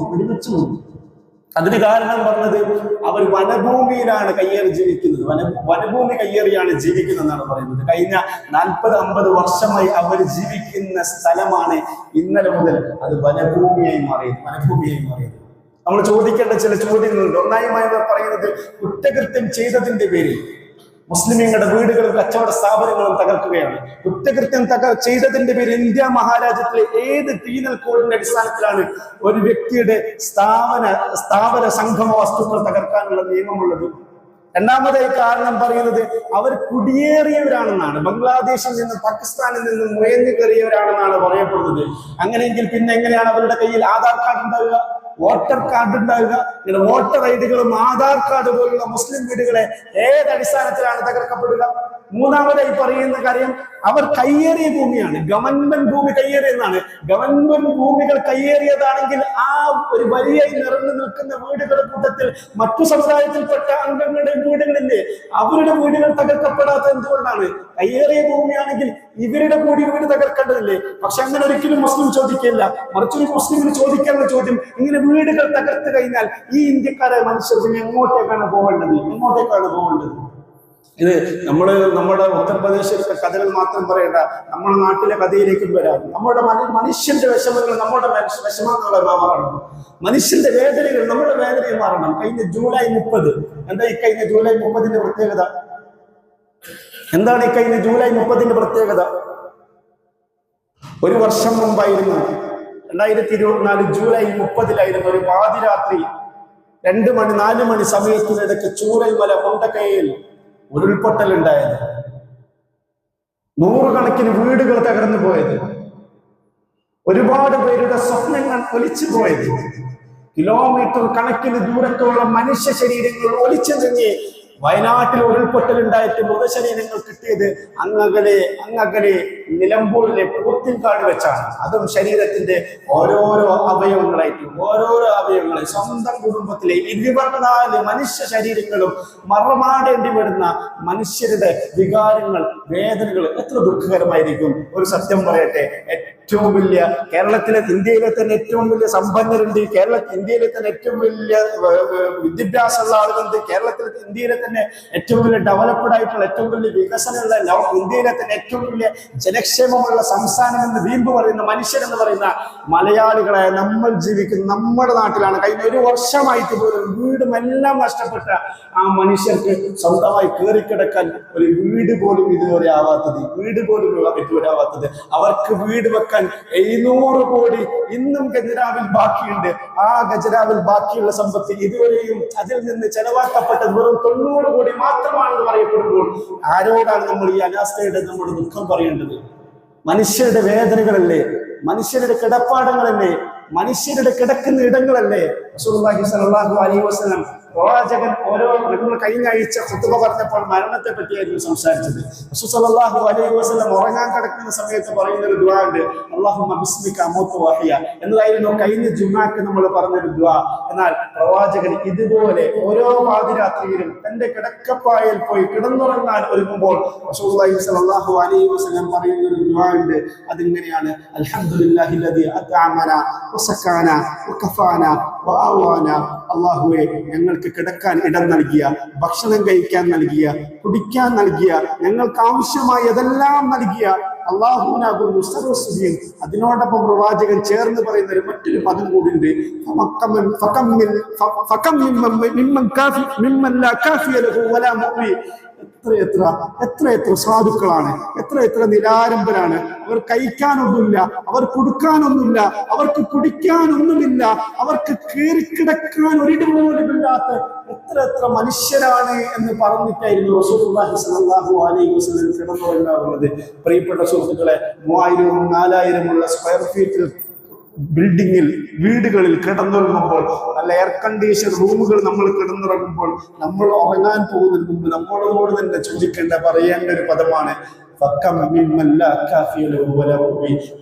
അതിന് കാരണം പറഞ്ഞത് അവർ വനഭൂമിയിലാണ് കയ്യേറി ജീവിക്കുന്നത്, വനഭൂമി കയ്യേറിയാണ് ജീവിക്കുന്നതെന്നാണ് പറയുന്നത്. കഴിഞ്ഞ 40-50 വർഷമായി അവർ ജീവിക്കുന്ന സ്ഥലമാണ് ഇന്നലെ മുതൽ അത് വനഭൂമിയായി മാറിയത്. നമ്മൾ ചോദിക്കേണ്ട ചില ചോദ്യങ്ങളുണ്ട്. ഒന്നാമതായി പറയുന്നത്, കുറ്റകൃത്യം ചെയ്തതിന്റെ പേരിൽ മുസ്ലിമീങ്ങളുടെ വീടുകളും കച്ചവട സ്ഥാപനങ്ങളും തകർക്കുകയാണ്. കുറ്റകൃത്യം ചെയ്തതിന്റെ പേരിൽ ഇന്ത്യ മഹാരാജ്യത്തിലെ ഏത് പീനൽ കോഡിന്റെ അടിസ്ഥാനത്തിലാണ് ഒരു വ്യക്തിയുടെ സ്ഥാപന സംഗമ വസ്തുക്കൾ തകർക്കാനുള്ള നിയമമുള്ളത്? രണ്ടാമതായി കാരണം പറയുന്നത് അവർ കുടിയേറിയവരാണെന്നാണ്. ബംഗ്ലാദേശിൽ നിന്നും പാകിസ്ഥാനിൽ നിന്നും നുഴഞ്ഞു കയറിയവരാണെന്നാണ് പറയപ്പെടുന്നത്. അങ്ങനെയെങ്കിൽ പിന്നെ എങ്ങനെയാണ് അവരുടെ കയ്യിൽ ആധാർ കാർഡ് ഉണ്ടാവുക, വോട്ടർ കാർഡ് ഉണ്ടാവുക? ഇങ്ങനെ വോട്ടർ ഐഡികളും ആധാർ കാർഡ് പോലുള്ള മുസ്ലിം വീടുകളെ ഏതടിസ്ഥാനത്തിലാണ് തകർക്കപ്പെടുക? മൂന്നാമതായി പറയുന്ന കാര്യം, അവർ കയ്യേറിയ ഭൂമിയാണ്, ഗവൺമെന്റ് ഭൂമി കയ്യേറിയെന്നാണ്. ഗവൺമെന്റ് ഭൂമികൾ കയ്യേറിയതാണെങ്കിൽ ആ ഒരു വരിയായി നിറഞ്ഞു നിൽക്കുന്ന വീടുകളുടെ കൂട്ടത്തിൽ മറ്റു സമുദായത്തിൽപ്പെട്ട അംഗങ്ങളുടെ വീടുകളില്ലേ, അവരുടെ വീടുകൾ തകർക്കപ്പെടാത്ത എന്തുകൊണ്ടാണ്? കയ്യേറിയ ഭൂമിയാണെങ്കിൽ ഇവരുടെ കൂടി വീട് തകർക്കേണ്ടതില്ലേ? പക്ഷെ അങ്ങനെ ഒരിക്കലും മുസ്ലിം ചോദിക്കില്ല. മറിച്ചൊരു മുസ്ലിമിന് ചോദിക്കാനുള്ള ചോദ്യം, ഇങ്ങനെ വീടുകൾ തകർത്ത് കഴിഞ്ഞാൽ ഈ ഇന്ത്യക്കാരെ മനുഷ്യർക്ക് എങ്ങോട്ടേക്കാണ് പോകേണ്ടത്? ഇത് നമ്മുടെ ഉത്തർപ്രദേശിലൊക്കെ കഥകൾ മാത്രം പറയണ്ട, നമ്മുടെ നാട്ടിലെ കഥയിലേക്കും വരാം. മനുഷ്യന്റെ വിഷമങ്ങൾ നമ്മുടെ വിഷമങ്ങളെ മാറണം, മനുഷ്യന്റെ വേദനകൾ നമ്മുടെ വേദനയെ മാറണം. കഴിഞ്ഞ ജൂലൈ 30 എന്താ ഈ കഴിഞ്ഞ ജൂലൈ 30ന്റെ പ്രത്യേകത? എന്താണ് ഈ കഴിഞ്ഞ ജൂലൈ 30ന്റെ പ്രത്യേകത? ഒരു വർഷം മുമ്പായിരുന്നു, 2024 ജൂലൈ 30 ഒരു പാതിരാത്രി 2 മണി 4 മണി സമയത്തിനിടയ്ക്ക് ചൂരൽമല മുണ്ടക്കയിൽ ഉരുൾപൊട്ടലുണ്ടായത്. 100 കണക്കിന് വീടുകൾ തകർന്നു പോയത്, ഒരുപാട് പേരുടെ സ്വപ്നങ്ങൾ ഒലിച്ചു പോയത്, കിലോമീറ്റർ കണക്കിന് ദൂരത്തോളം മനുഷ്യ ശരീരങ്ങൾ ഒലിച്ചു നീങ്ങി. വയനാട്ടിൽ ഉരുൾപൊട്ടലുണ്ടായിട്ട് മൃതശരീരങ്ങൾ കിട്ടിയത് അങ്ങകലെ നിലമ്പൂരിലെ പോത്തിൻകാട് വെച്ചാണ്. അതും ശരീരത്തിന്റെ ഓരോരോ അവയവങ്ങളെ സ്വന്തം കുടുംബത്തിലെ 24 മനുഷ്യ ശരീരങ്ങളും മറമാടേണ്ടി വരുന്ന മനുഷ്യരുടെ വികാരങ്ങൾ, വേദനകൾ എത്ര ദുഃഖകരമായിരിക്കും. ഒരു സത്യം പറയട്ടെ, ഏറ്റവും വലിയ ഇന്ത്യയിലെ തന്നെ ഏറ്റവും വലിയ സമ്പന്നരുണ്ട്, ഇന്ത്യയിലെ തന്നെ ഏറ്റവും വലിയ വിദ്യാഭ്യാസമുള്ള ആളുകളുണ്ട്, ഇന്ത്യയിലെ തന്നെ ഏറ്റവും വലിയ ഡെവലപ്ഡ് ആയിട്ടുള്ള ഏറ്റവും വലിയ വികസനമുള്ള ഇന്ത്യയിലെ തന്നെ ഏറ്റവും വലിയ ജനക്ഷേമമുള്ള സംസ്ഥാനം എന്ന് വീമ്പ് പറയുന്ന മനുഷ്യരെന്ന് പറയുന്ന മലയാളികളായ നമ്മൾ ജീവിക്കുന്ന നമ്മുടെ നാട്ടിലാണ്. കഴിഞ്ഞ 1 വർഷമായിട്ട് പോലും വീടുമെല്ലാം നഷ്ടപ്പെട്ട ആ മനുഷ്യർക്ക് സ്വന്തമായി കയറിക്കിടക്കാൻ ഒരു വീട് പോലും ഇതുവരെ ആവാത്തത്, അവർക്ക് വീട് വെക്കാൻ 700 കോടി ഇന്നും ഖജനാവിൽ ബാക്കിയുണ്ട്. ആ ഖജനാവിൽ ബാക്കിയുള്ള സമ്പത്ത് ഇതുവരെയും അതിൽ നിന്ന് ചെലവാക്കപ്പെട്ടത് വെറും 90 കോടി മാത്രമാണെന്ന് പറയപ്പെടുമ്പോൾ ആരോടാണ് നമ്മൾ ഈ അനാസ്ഥയുടെ നമ്മുടെ ദുഃഖം പറയേണ്ടത്? മനുഷ്യരുടെ വേദനകളല്ലേ, മനുഷ്യരുടെ കിടപ്പാടങ്ങളല്ലേ, മനുഷ്യരുടെ കിടക്കുന്ന ഇടങ്ങളല്ലേ? റസൂലുള്ളാഹി സ്വല്ലല്ലാഹു അലൈഹി വസല്ലം പ്രവാചകൻ നമ്മൾ കഴിഞ്ഞ ആഴ്ച ഖുതുബ പറഞ്ഞപ്പോൾ മരണത്തെ പറ്റിയായിരുന്നു സംസാരിച്ചത്. റസൂൽ സ്വല്ലല്ലാഹു അലൈഹി വസല്ലം ഉറങ്ങാൻ കിടക്കുന്ന സമയത്ത് പറയുന്ന ഒരു ദുആ ഉണ്ട്, അല്ലാഹുമ്മ ബിസ്മിക അമൂതു വഅഹ്യ എന്നതായിരുന്നു കഴിഞ്ഞ ജുമാക്ക് നമ്മൾ പറഞ്ഞൊരു ദുആ. എന്നാൽ പ്രവാചകൻ ഇതുപോലെ ഓരോ പാതിരാത്രിയിലും തന്റെ കിടക്കപ്പായയിൽ പോയി കിടന്നുറങ്ങാൻ ഒരുങ്ങുമ്പോൾ റസൂലുള്ളാഹി സ്വല്ലല്ലാഹു അലൈഹി വസല്ലം പറയുന്ന ഒരു ദുആ ഉണ്ട്. അതിങ്ങനെയാണ്, അൽഹംദുലില്ലാഹില്ലദീ അത്അമന വസക്കാന വകഫാന വഅവാന. അല്ലാഹുവേ, ഞങ്ങൾക്ക് കിടക്കാൻ ഇടം നൽകിയ, ഭക്ഷണം കഴിക്കാൻ നൽകിയ, കുടിക്കാൻ നൽകിയ, ഞങ്ങൾക്ക് ആവശ്യമായ ഇതെല്ലാം നൽകിയ അല്ലാഹുവിനാകുന്നു സർവസ്തുതിയും. അതിനോടൊപ്പം പ്രവാചകൻ ചേർന്ന് പറയുന്ന മറ്റൊരു പദം കൂടിയുണ്ട്, എത്ര സാധുക്കളാണ്, എത്ര നിരാരംഭരാണ്. അവർ കഴിക്കാനൊന്നുമില്ല, അവർ കൊടുക്കാനൊന്നുമില്ല, അവർക്ക് കുടിക്കാനൊന്നുമില്ല, അവർക്ക് കീറിക്കിടക്കാൻ ഒരിടപോലുമില്ലാത്ത എത്ര മനുഷ്യരാണ് എന്ന് പറഞ്ഞിട്ടായിരുന്നു റസൂലുള്ളാഹി സ്വല്ലല്ലാഹു അലൈഹി വസല്ലം കിടന്നുറങ്ങാറുള്ളത്. പ്രിയപ്പെട്ട സുഹൃത്തുക്കളെ, 3000 4000 സ്ക്വയർ ഫീറ്റ് വീടുകളിൽ കിടന്നുറങ്ങുമ്പോൾ, നല്ല എയർ കണ്ടീഷൻ റൂമുകൾ നമ്മൾ കിടന്നുറങ്ങുമ്പോൾ, നമ്മൾ ഉറങ്ങാൻ പോകുന്നതിന് മുമ്പ് നമ്മളോട് തന്നെ പറയേണ്ട ഒരു പദമാണ്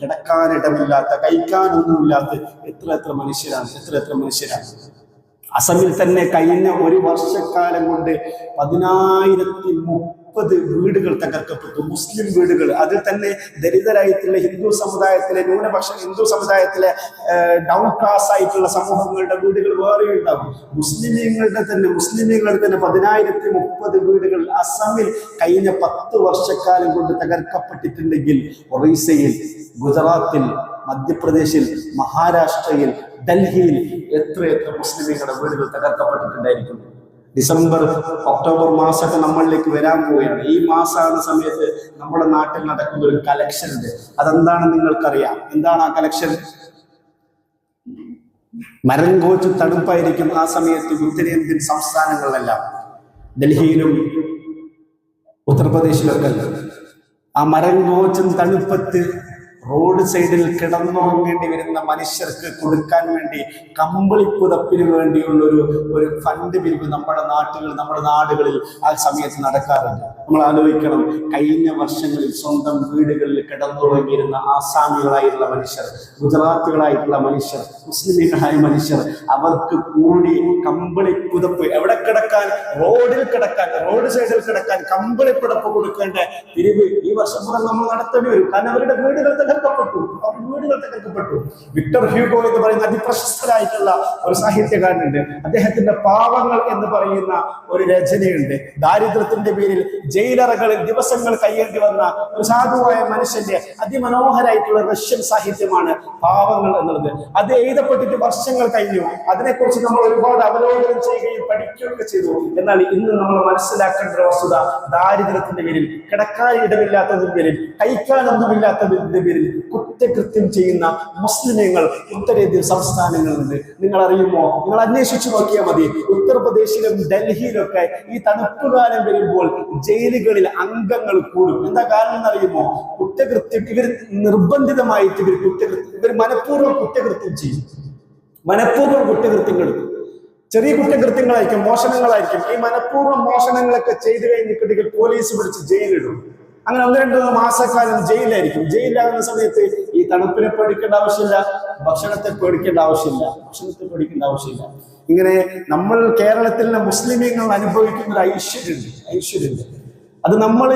കിടക്കാനിടമില്ലാത്ത, കഴിക്കാനൊന്നുമില്ലാത്ത എത്ര മനുഷ്യരാണ്. അസമിൽ തന്നെ കഴിഞ്ഞ 1 വർഷക്കാലം കൊണ്ട് 10,030 വീടുകൾ തകർക്കപ്പെട്ടു, മുസ്ലിം വീടുകൾ. അതിൽ തന്നെ ദരിദ്രരായിട്ടുള്ള ഹിന്ദു സമുദായത്തിലെ, ന്യൂനപക്ഷ ഹിന്ദു സമുദായത്തിലെ ഡൗൺ ക്ലാസ് ആയിട്ടുള്ള സമൂഹങ്ങളുടെ വീടുകൾ വേറെ ഉണ്ടാകും. മുസ്ലിമീങ്ങളുടെ തന്നെ 10,030 വീടുകൾ അസമിൽ കഴിഞ്ഞ 10 വർഷക്കാലം കൊണ്ട് തകർക്കപ്പെട്ടിട്ടുണ്ടെങ്കിൽ, ഒറീസയിൽ, ഗുജറാത്തിൽ, മധ്യപ്രദേശിൽ, മഹാരാഷ്ട്രയിൽ, ഡൽഹിയിൽ എത്ര മുസ്ലിമീങ്ങളുടെ വീടുകൾ തകർക്കപ്പെട്ടിട്ടുണ്ടായിരിക്കും. ഡിസംബർ ഒക്ടോബർ മാസമൊക്കെ നമ്മളിലേക്ക് വരാൻ പോവുകയാണ്. ഈ മാസമാണ് സമയത്ത് നമ്മുടെ നാട്ടിൽ നടക്കുന്ന ഒരു കലക്ഷൻ ഉണ്ട്. അതെന്താണെന്ന് നിങ്ങൾക്കറിയാം. എന്താണ് ആ കലക്ഷൻ? മരം കോച്ച് തണുപ്പായിരിക്കും ആ സമയത്ത് ഉത്തരേന്ത്യൻ സംസ്ഥാനങ്ങളിലെല്ലാം, ഡൽഹിയിലും ഉത്തർപ്രദേശിലൊക്കെ. ആ മരം കോച്ചും തണുപ്പത്ത് റോഡ് സൈഡിൽ കിടന്നുറങ്ങേണ്ടി വരുന്ന മനുഷ്യർക്ക് കൊടുക്കാൻ വേണ്ടി കമ്പിളിപ്പുതപ്പിന് വേണ്ടിയുള്ള ഒരു ഫണ്ട് പിരിവ് നമ്മുടെ നാടുകളിൽ ആ സമയത്ത് നടക്കാറുണ്ട്. നമ്മൾ ആലോചിക്കണം, കഴിഞ്ഞ വർഷങ്ങളിൽ സ്വന്തം വീടുകളിൽ കിടന്നുറങ്ങിയിരുന്ന ആസാമികളായിട്ടുള്ള മനുഷ്യർ, ഗുജറാത്തുകളായിട്ടുള്ള മനുഷ്യർ, മുസ്ലിമീങ്ങളായ മനുഷ്യർ, അവർക്ക് കൂടി കമ്പിളിപ്പുതപ്പ് എവിടെ കിടക്കാൻ? റോഡിൽ കിടക്കാൻ, റോഡ് സൈഡിൽ കിടക്കാൻ കമ്പിളിപ്പുതപ്പ് കൊടുക്കേണ്ട പിരിവ് ഈ വർഷം കൂടെ നമ്മൾ നടത്തേണ്ടി വരും. കാരണം അവരുടെ വീടുകൾ തകർക്കപ്പെട്ടു, വീടുകൾ തകർക്കപ്പെട്ടു. വിക്ടർ ഹ്യൂഗോ എന്ന് പറയുന്ന അതിപ്രശസ്തരായിട്ടുള്ള ഒരു സാഹിത്യകാരനുണ്ട്. അദ്ദേഹത്തിന്റെ പാവങ്ങൾ എന്ന് പറയുന്ന ഒരു രചനയുണ്ട്. ദാരിദ്ര്യത്തിന്റെ പേരിൽ ജയിലറകളിൽ ദിവസങ്ങൾ കഴിയേണ്ടി വന്ന ഒരു സാധുവായ മനുഷ്യന്റെ അതിമനോഹരായിട്ടുള്ള റഷ്യൻ സാഹിത്യമാണ് പാവങ്ങൾ എന്നുള്ളത്. അത് എഴുതപ്പെട്ടിട്ട് വർഷങ്ങൾ കഴിഞ്ഞു. അതിനെക്കുറിച്ച് നമ്മൾ ഒരുപാട് അവലോകനം ചെയ്യുകയും പഠിക്കുകയൊക്കെ ചെയ്തു. എന്നാൽ ഇന്ന് നമ്മൾ മനസ്സിലാക്കേണ്ട ഒരു വസ്തുത, ദാരിദ്ര്യത്തിന്റെ പേരിൽ, കിടക്കാൻ ഇടമില്ലാത്തതിന്റെ പേരിൽ, കഴിക്കാനൊന്നുമില്ലാത്തതിന്റെ പേരിൽ കുറ്റകൃത്യം ചെയ്യുന്ന മുസ്ലിമീങ്ങൾ ഉത്തരേന്ത്യൻ സംസ്ഥാനങ്ങളുണ്ട്. നിങ്ങൾ അറിയുമോ? നിങ്ങൾ അന്വേഷിച്ചു നോക്കിയാൽ മതി. ഉത്തർപ്രദേശിലും ഡൽഹിയിലൊക്കെ ഈ തണുപ്പ് കാലം വരുമ്പോൾ ജയിലുകളിൽ അംഗങ്ങൾ കൂടും. എന്താ കാരണം എന്നറിയുമോ? കുറ്റകൃത്യം ഇവർ നിർബന്ധിതമായിട്ട് ഇവർ മനഃപൂർവ്വം കുറ്റകൃത്യം ചെയ്യും. മനഃപൂർവ്വം കുറ്റകൃത്യങ്ങൾ, ചെറിയ കുറ്റകൃത്യങ്ങളായിരിക്കും, മോഷണങ്ങളായിരിക്കും. ഈ മനഃപൂർവ്വം മോഷണങ്ങളൊക്കെ ചെയ്തു കഴിഞ്ഞിട്ടുണ്ടെങ്കിൽ പോലീസ് പിടിച്ച് ജയിലിടും. അങ്ങനെ 1-2 മാസക്കാലം ജയിലായിരിക്കും. ജയിലാകുന്ന സമയത്ത് ഈ തണുപ്പിനെ പേടിക്കേണ്ട ആവശ്യമില്ല, ഭക്ഷണത്തെ പേടിക്കേണ്ട ആവശ്യമില്ല. ഇങ്ങനെ നമ്മൾ കേരളത്തിലെ മുസ്ലിമീങ്ങൾ അനുഭവിക്കുന്ന ഒരു ഐശ്വര്യമുണ്ട്. അത് നമ്മൾ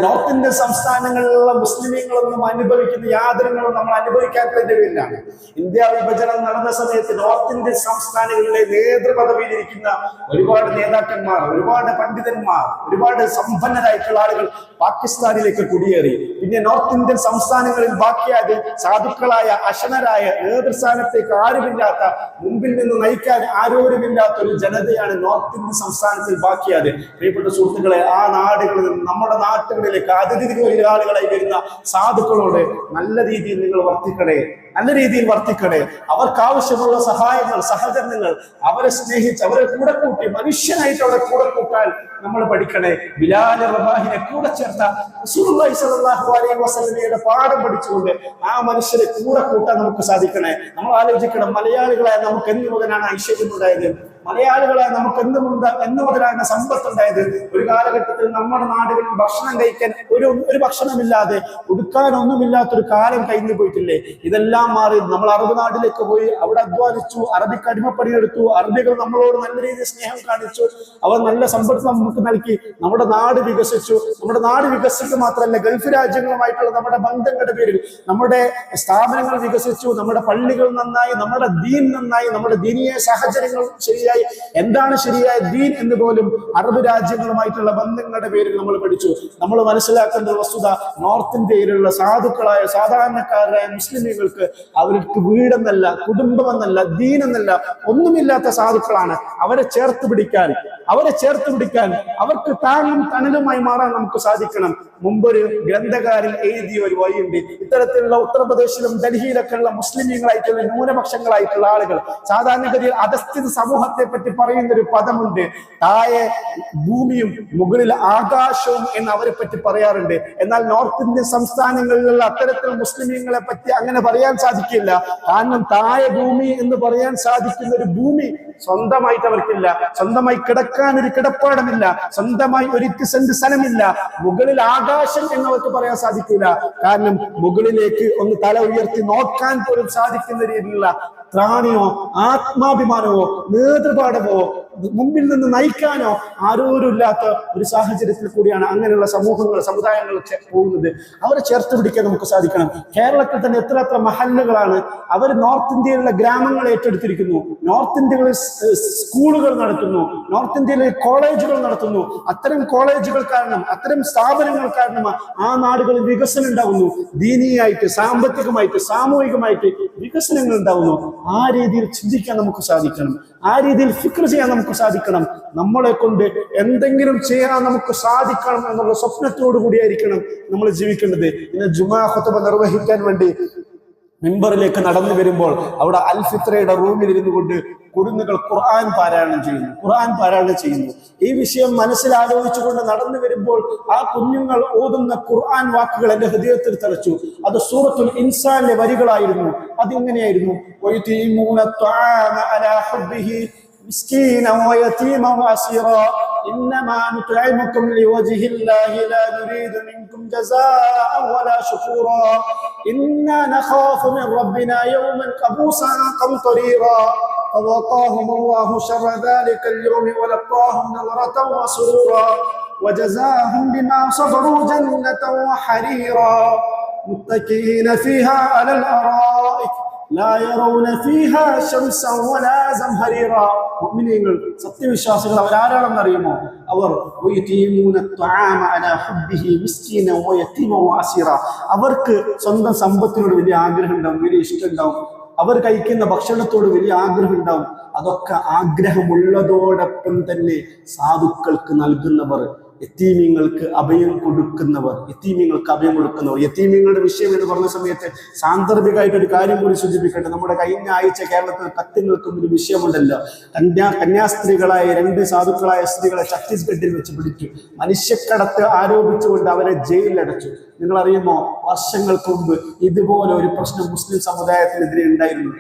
നോർത്ത് ഇന്ത്യൻ സംസ്ഥാനങ്ങളിലുള്ള മുസ്ലിമീങ്ങളൊന്നും അനുഭവിക്കുന്ന യാതനകളും നമ്മൾ അനുഭവിക്കാത്തതിന്റെ പേരിലാണ്. ഇന്ത്യ വിഭജനം നടന്ന സമയത്ത് നോർത്ത് ഇന്ത്യൻ സംസ്ഥാനങ്ങളിലെ നേതൃപദവിയിലിരിക്കുന്ന ഒരുപാട് നേതാക്കന്മാർ, ഒരുപാട് പണ്ഡിതന്മാർ, ഒരുപാട് സമ്പന്നരായിട്ടുള്ള ആളുകൾ പാകിസ്ഥാനിലേക്ക് കുടിയേറി. പിന്നെ നോർത്ത് ഇന്ത്യൻ സംസ്ഥാനങ്ങളിൽ ബാക്കിയായത് സാധുക്കളായ, അശനരായ, നേതൃസ്ഥാനത്തേക്ക് ആരുമില്ലാത്ത, മുമ്പിൽ നിന്ന് നയിക്കാൻ ആരോരുമില്ലാത്ത ഒരു ജനതയാണ് നോർത്ത് ഇന്ത്യൻ സംസ്ഥാനത്തിൽ ബാക്കിയായത്. പ്രിയപ്പെട്ട സുഹൃത്തുക്കളെ, ആ നാടുകളിൽ നിന്ന് നമ്മുടെ നാട്ടുകളിലേക്ക് അതിഥി തൊഴിലാളികളായി വരുന്ന സാധുക്കളോട് നല്ല രീതിയിൽ നിങ്ങൾ വർത്തിക്കണേ. അവർക്ക് ആവശ്യമുള്ള സഹായങ്ങൾ, സഹകരണങ്ങൾ അവരെ സ്നേഹിച്ച് അവരെ കൂടെ കൂട്ടി മനുഷ്യനായിട്ട് അവരെ കൂടെ കൂട്ടാൻ നമ്മൾ പഠിക്കണേ. ബിലാൽ റബാഹിനെ കൂടെ ചേർത്ത റസൂലുള്ളാഹി സ്വല്ലല്ലാഹു അലൈഹി വസല്ലമയുടെ പാഠം പഠിച്ചുകൊണ്ട് ആ മനുഷ്യരെ കൂടെ കൂട്ടാൻ നമുക്ക് സാധിക്കണേ. നമ്മൾ ആലോചിക്കണം, മലയാളികളായ നമുക്ക് എന്ന് മുതലാണ് ഐശ്വര്യം ഉണ്ടായത്? മലയാളികളായ നമുക്ക് എന്ന് മുതലാണ് സമ്പത്ത് ഉണ്ടായത്? ഒരു കാലഘട്ടത്തിൽ നമ്മുടെ നാടുകളിൽ ഭക്ഷണം കഴിക്കാൻ ഒരു ഭക്ഷണമില്ലാതെ, ഉടുക്കാനൊന്നുമില്ലാത്തൊരു കാലം കഴിഞ്ഞു പോയിട്ടില്ലേ? ഇതെല്ലാം മാറി നമ്മൾ അറബ് നാട്ടിലേക്ക് പോയി, അവിടെ അധ്വാനിച്ചു, അറബിക്ക് അടിമപ്പണിയെടുത്തു, അറബികൾ നമ്മളോട് നല്ല രീതിയിൽ സ്നേഹം കാണിച്ചു, അവർ നല്ല സമ്പത്ത് നമുക്ക് നൽകി, നമ്മുടെ നാട് വികസിച്ചു. നമ്മുടെ നാട് വികസിക്കുക മാത്രമല്ല, ഗൾഫ് രാജ്യങ്ങളുമായിട്ടുള്ള നമ്മുടെ ബന്ധങ്ങളുടെ പേരിൽ നമ്മുടെ സ്ഥാപനങ്ങൾ വികസിച്ചു, നമ്മുടെ പള്ളികൾ നന്നായി, നമ്മുടെ ദീൻ നന്നായി, നമ്മുടെ ദീനീയ സാഹചര്യങ്ങൾ ശരിയായി. എന്താണ് ശരിയായ ദീൻ എന്ന് പോലും അറബ് രാജ്യങ്ങളുമായിട്ടുള്ള ബന്ധങ്ങളുടെ പേരിൽ നമ്മൾ പഠിച്ചു. നമ്മൾ മനസ്സിലാക്കേണ്ട വസ്തുത, നോർത്ത് ഇന്ത്യയിലുള്ള സാധുക്കളായ സാധാരണക്കാരായ മുസ്ലിമുകൾക്ക് അവർക്ക് വീടെന്നല്ല, കുടുംബമെന്നല്ല, ദീൻ എന്നല്ല ഒന്നുമില്ലാത്ത സാധുക്കളാണ്. അവരെ ചേർത്ത് പിടിക്കാൻ, അവർക്ക് താങ്ങും തണലുമായി മാറാൻ നമുക്ക് സാധിക്കണം. മുമ്പൊരു ഗ്രന്ഥകാരിൽ എഴുതിയ ഒരു വഴിയുണ്ട്. ഇത്തരത്തിലുള്ള ഉത്തർപ്രദേശിലും ഡൽഹിയിലൊക്കെ ഉള്ള മുസ്ലിമീങ്ങളായിട്ടുള്ള ന്യൂനപക്ഷങ്ങളായിട്ടുള്ള ആളുകൾ, സാധാരണഗതിയിൽ അധസ്ഥിത സമൂഹത്തെ പറ്റി പറയുന്ന ഒരു പദമുണ്ട്. താഴെ ഭൂമിയും മുകളിൽ ആകാശവും എന്ന് അവരെ പറ്റി പറയാറുണ്ട്. എന്നാൽ നോർത്ത് ഇന്ത്യൻ സംസ്ഥാനങ്ങളിലുള്ള അത്തരത്തിൽ മുസ്ലിമീങ്ങളെ പറ്റി അങ്ങനെ പറയാൻ സാധിക്കില്ല. കാരണം താഴെ ഭൂമി എന്ന് പറയാൻ സാധിക്കുന്ന ഒരു ഭൂമി സ്വന്തമായിട്ട് അവർക്കില്ല, സ്വന്തമായി കിടക്കാൻ ഒരു കിടപ്പാടമില്ല, സ്വന്തമായി ഒരു സെന്റ് സ്ഥലമില്ല. മുകളിൽ ആകാശം എന്നവർക്ക് പറയാൻ സാധിക്കില്ല. കാരണം മുകളിലേക്ക് ഒന്ന് തല ഉയർത്തി നോക്കാൻ പോലും സാധിക്കുന്ന രീതിയിലുള്ള ത്രാണിയോ ആത്മാഭിമാനമോ നേതൃപാഠമോ മുമ്പിൽ നിന്ന് നയിക്കാനോ ആരോരുമില്ലാത്ത ഒരു സാഹചര്യത്തിൽ കൂടിയാണ് അങ്ങനെയുള്ള സമുദായങ്ങൾ പോകുന്നത്. അവരെ ചേർത്ത് പിടിക്കാൻ നമുക്ക് സാധിക്കണം. കേരളത്തിൽ തന്നെ എത്ര മഹല്ലുകളാണ് അവർ നോർത്ത് ഇന്ത്യയിലുള്ള ഗ്രാമങ്ങൾ ഏറ്റെടുത്തിരിക്കുന്നു, നോർത്ത് ഇന്ത്യയിൽ സ്കൂളുകൾ നടത്തുന്നു, നോർത്ത് ഇന്ത്യയിലെ കോളേജുകൾ നടത്തുന്നു. അത്തരം കോളേജുകൾ കാരണം, അത്തരം സ്ഥാപനങ്ങൾ കാരണം ആ നാടുകളിൽ വികസനം ഉണ്ടാവുന്നു. ദീനീയായിട്ട്, സാമ്പത്തികമായിട്ട്, സാമൂഹികമായിട്ട് വികസനങ്ങൾ ഉണ്ടാവുന്നു. ആ രീതിയിൽ ചിന്തിക്കാൻ നമുക്ക് സാധിക്കണം, ആ രീതിയിൽ ഫിക്ർ ചെയ്യാൻ നമുക്ക് സാധിക്കണം. നമ്മളെ കൊണ്ട് എന്തെങ്കിലും ചെയ്യാൻ നമുക്ക് സാധിക്കണം എന്നുള്ള സ്വപ്നത്തോടു കൂടിയായിരിക്കണം നമ്മൾ ജീവിക്കേണ്ടത്. ഇന്ന് ജുമാ ഖുതുബ നിർവഹിക്കാൻ വേണ്ടി മിമ്പറിലേക്ക് നടന്നു വരുമ്പോൾ അവിടെ അൽ ഫിത്രയുടെ റൂമിൽ ഇരുന്നു കൊണ്ട് കുരുന്നുകൾ ഖുർആൻ പാരായണം ചെയ്യുന്നു. ഈ വിഷയം മനസ്സിലാലോചിച്ചുകൊണ്ട് നടന്നു വരുമ്പോൾ ആ കുഞ്ഞുങ്ങൾ ഓതുന്ന ഖുർആൻ വാക്കുകൾ എന്റെ ഹൃദയത്തിൽ തറച്ചു. അത് സൂറത്തുൽ ഇൻസാനിലെ വരികളായിരുന്നു. അതിങ്ങനെയായിരുന്നു: مسكينا ويتيما واسيرا انما نطعمكم لوجه الله لا نريد منكم جزاء ولا شكورا انا نخاف من ربنا يوما عبوسا قمطريرا فوقاهم الله شر ذلك اليوم ولقاهم نظرة وسرورا وجزاهم بما صبروا جنة وحريرا. മുത്തഖീന ഫീഹാ അലൽ അറായിക് ലാ യറൗന ഫീഹാ ശംസൻ വലാ സംഹരീറാ. മുഅ്മിനീങ്ങൾ, സത്യവിശ്വാസികൾ അവരാരാണെന്ന് അറിയുമോ? അവർ അവർക്ക് സ്വന്തം സമ്പത്തിനോട് വലിയ ആഗ്രഹം ഉണ്ടാവും, വലിയ ഇഷ്ടം ഉണ്ടാവും. അവർ കഴിക്കുന്ന ഭക്ഷണത്തോട് വലിയ ആഗ്രഹം ഉണ്ടാവും. അതൊക്കെ ആഗ്രഹമുള്ളതോടൊപ്പം തന്നെ സാധുക്കൾക്ക് നൽകുന്നവർ, യതീമീങ്ങൾക്ക് അഭയം കൊടുക്കുന്നവർ, യതീമീങ്ങളുടെ വിഷയം എന്ന് പറഞ്ഞ സമയത്ത് സാന്ദർഭികമായിട്ട് ഒരു കാര്യം കൂടി സൂചിപ്പിക്കട്ടെ. നമ്മുടെ കഴിഞ്ഞ ആഴ്ച കേരളത്തിൽ കത്തിങ്ങൾക്കും ഒരു വിഷയമുണ്ടല്ലോ. കന്യാസ്ത്രീകളായ 2 സാധുക്കളായ സ്ത്രീകളെ ഛത്തീസ്ഗഡിൽ വെച്ച് പിടിച്ചു. മനുഷ്യക്കടത്ത് ആരോപിച്ചുകൊണ്ട് അവരെ ജയിലിലടച്ചു. നിങ്ങൾ അറിയുമോ, വർഷങ്ങൾക്ക് മുമ്പ് ഇതുപോലെ ഒരു പ്രശ്നം മുസ്ലിം സമുദായത്തിനെതിരെ ഉണ്ടായിരുന്നു.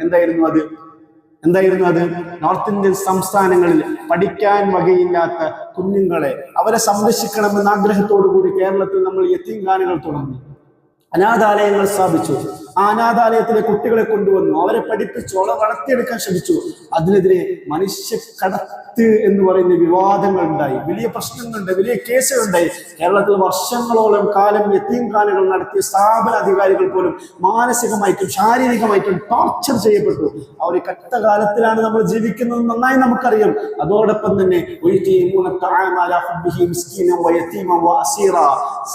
എന്തായിരുന്നു അത്? നോർത്ത് ഇന്ത്യൻ സംസ്ഥാനങ്ങളിൽ പഠിക്കാൻ വകയില്ലാത്ത കുഞ്ഞുങ്ങളെ അവരെ സംരക്ഷിക്കണമെന്ന ആഗ്രഹത്തോടു കൂടി കേരളത്തിൽ നമ്മൾ യതീംഖാനകൾ തുടങ്ങി, അനാഥാലയങ്ങൾ സ്ഥാപിച്ചു. ആ അനാഥാലയത്തിലെ കുട്ടികളെ കൊണ്ടുവന്നു, അവരെ പഠിപ്പിച്ചു, അവരെ വളർത്തിയെടുക്കാൻ ശ്രമിച്ചു. അതിനെതിരെ മനുഷ്യക്കടത്ത് എന്ന് പറയുന്ന വിവാദങ്ങൾ ഉണ്ടായി, വലിയ പ്രശ്നങ്ങളുണ്ട്, വലിയ കേസുകളുണ്ടായി. കേരളത്തിൽ വർഷങ്ങളോളം കാലം യതീംഖാനകൾ നടത്തിയ സ്ഥാപന അധികാരികൾ പോലും മാനസികമായിട്ടും ശാരീരികമായിട്ടും ടോർച്ചർ ചെയ്യപ്പെട്ടു. ആ ഒരു കഷ്ടകാലത്തിലാണ് നമ്മൾ ജീവിക്കുന്നത്, നന്നായി നമുക്കറിയാം. അതോടൊപ്പം തന്നെ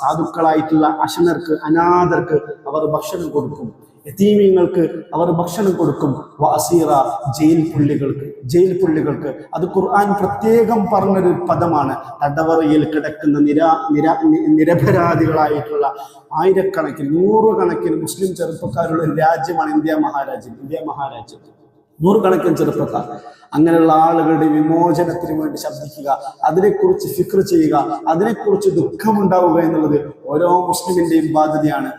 സാധുക്കളായിട്ടുള്ള അശനർക്ക്, അനാഥർക്ക് അവർ ഭക്ഷണം കൊടുക്കും. യതീമീങ്ങൾക്ക് അവർ ഭക്ഷണം കൊടുക്കും. വഅസീറ, ജയിൽ പുള്ളികൾക്ക്. അത് ഖുർആൻ പ്രത്യേകം പറഞ്ഞൊരു പദമാണ്. തടവറയിൽ കിടക്കുന്ന നിരപരാധികളായിട്ടുള്ള ആയിരക്കണക്കിന്, നൂറുകണക്കിന് മുസ്ലിം ചെറുപ്പക്കാരുള്ള ഒരു രാജ്യമാണ് ഇന്ത്യ മഹാരാജ്യം. നൂറുകണക്കിന് ചെറുപ്പക്കാർ. അങ്ങനെയുള്ള ആളുകളുടെ വിമോചനത്തിന് വേണ്ടി ശബ്ദിക്കുക, അതിനെക്കുറിച്ച് ഫിക്ർ ചെയ്യുക, അതിനെക്കുറിച്ച് ദുഃഖമുണ്ടാവുക എന്നുള്ളത് ഓരോ മുസ്ലിമിന്റെയും ബാധ്യതയാണ്.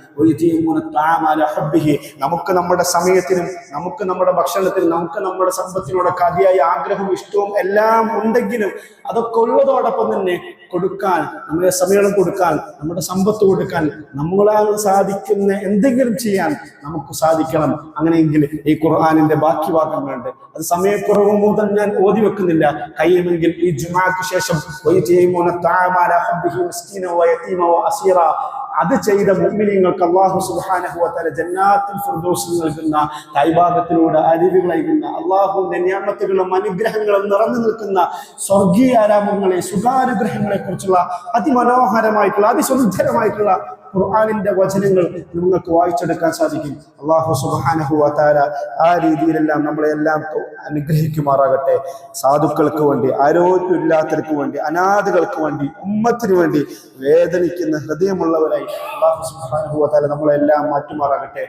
നമുക്ക് നമ്മുടെ സമയത്തിനും, നമുക്ക് നമ്മുടെ ഭക്ഷണത്തിനും, നമുക്ക് നമ്മുടെ സമ്പത്തിനോടൊക്കെ അതിയായ ആഗ്രഹവും ഇഷ്ടവും എല്ലാം ഉണ്ടെങ്കിലും അതൊക്കെ ഉള്ളതോടൊപ്പം തന്നെ കൊടുക്കാൻ, നമ്മുടെ സമയം കൊടുക്കാൻ, നമ്മുടെ സമ്പത്ത് കൊടുക്കാൻ, നമ്മളാൽ സാധിക്കുന്ന എന്തെങ്കിലും ചെയ്യാൻ നമുക്ക് സാധിക്കണം. അങ്ങനെയെങ്കിൽ ഈ ഖുർആനിന്റെ ബാക്കി ഭാഗങ്ങളുണ്ട്, അത് സമയക്കുറവ് മുതൽ ഞാൻ ഓതി വെക്കുന്നില്ല. കഴിയുമെങ്കിൽ ഈ ജുമാക്ക് ശേഷം അത് ചെയ്ത മുഅ്മിനീങ്ങൾക്ക് അല്ലാഹു സുബ്ഹാനഹു വ തആല ജന്നാത്തുൽ ഫിർദൗസ് നൽകുന്ന തൈബാഗത്തിലൂടെ അരുവികൾ നൽകുന്ന അല്ലാഹുവിന്റെ നിഅമത്തുകളും അനുഗ്രഹങ്ങളും നിറഞ്ഞു നിൽക്കുന്ന സ്വർഗീയ ആരാമങ്ങളെ, സുഖാനുഗ്രഹങ്ങളെ കുറിച്ചുള്ള അതിമനോഹരമായിട്ടുള്ള, അതിസുന്ദരമായിട്ടുള്ള ഖുർആനിന്റെ വചനങ്ങൾ നിങ്ങൾക്ക് വായിച്ചെടുക്കാൻ സാധിക്കും. അല്ലാഹു സുബ്ഹാനഹു വ തആല ആ രീതിയിലെല്ലാം നമ്മളെല്ലാം അനുഗ്രഹിക്കുമാറാകട്ടെ. സാധുക്കൾക്ക് വേണ്ടി, ആരോഗ്യമില്ലാത്തവർക്ക് വേണ്ടി, അനാഥകൾക്ക് വേണ്ടി, ഉമ്മത്തിന് വേണ്ടി വേദനിക്കുന്ന ഹൃദയമുള്ളവരായി അല്ലാഹു സുബ്ഹാനഹു വ തആല നമ്മളെല്ലാം മാറ്റുമാറാകട്ടെ.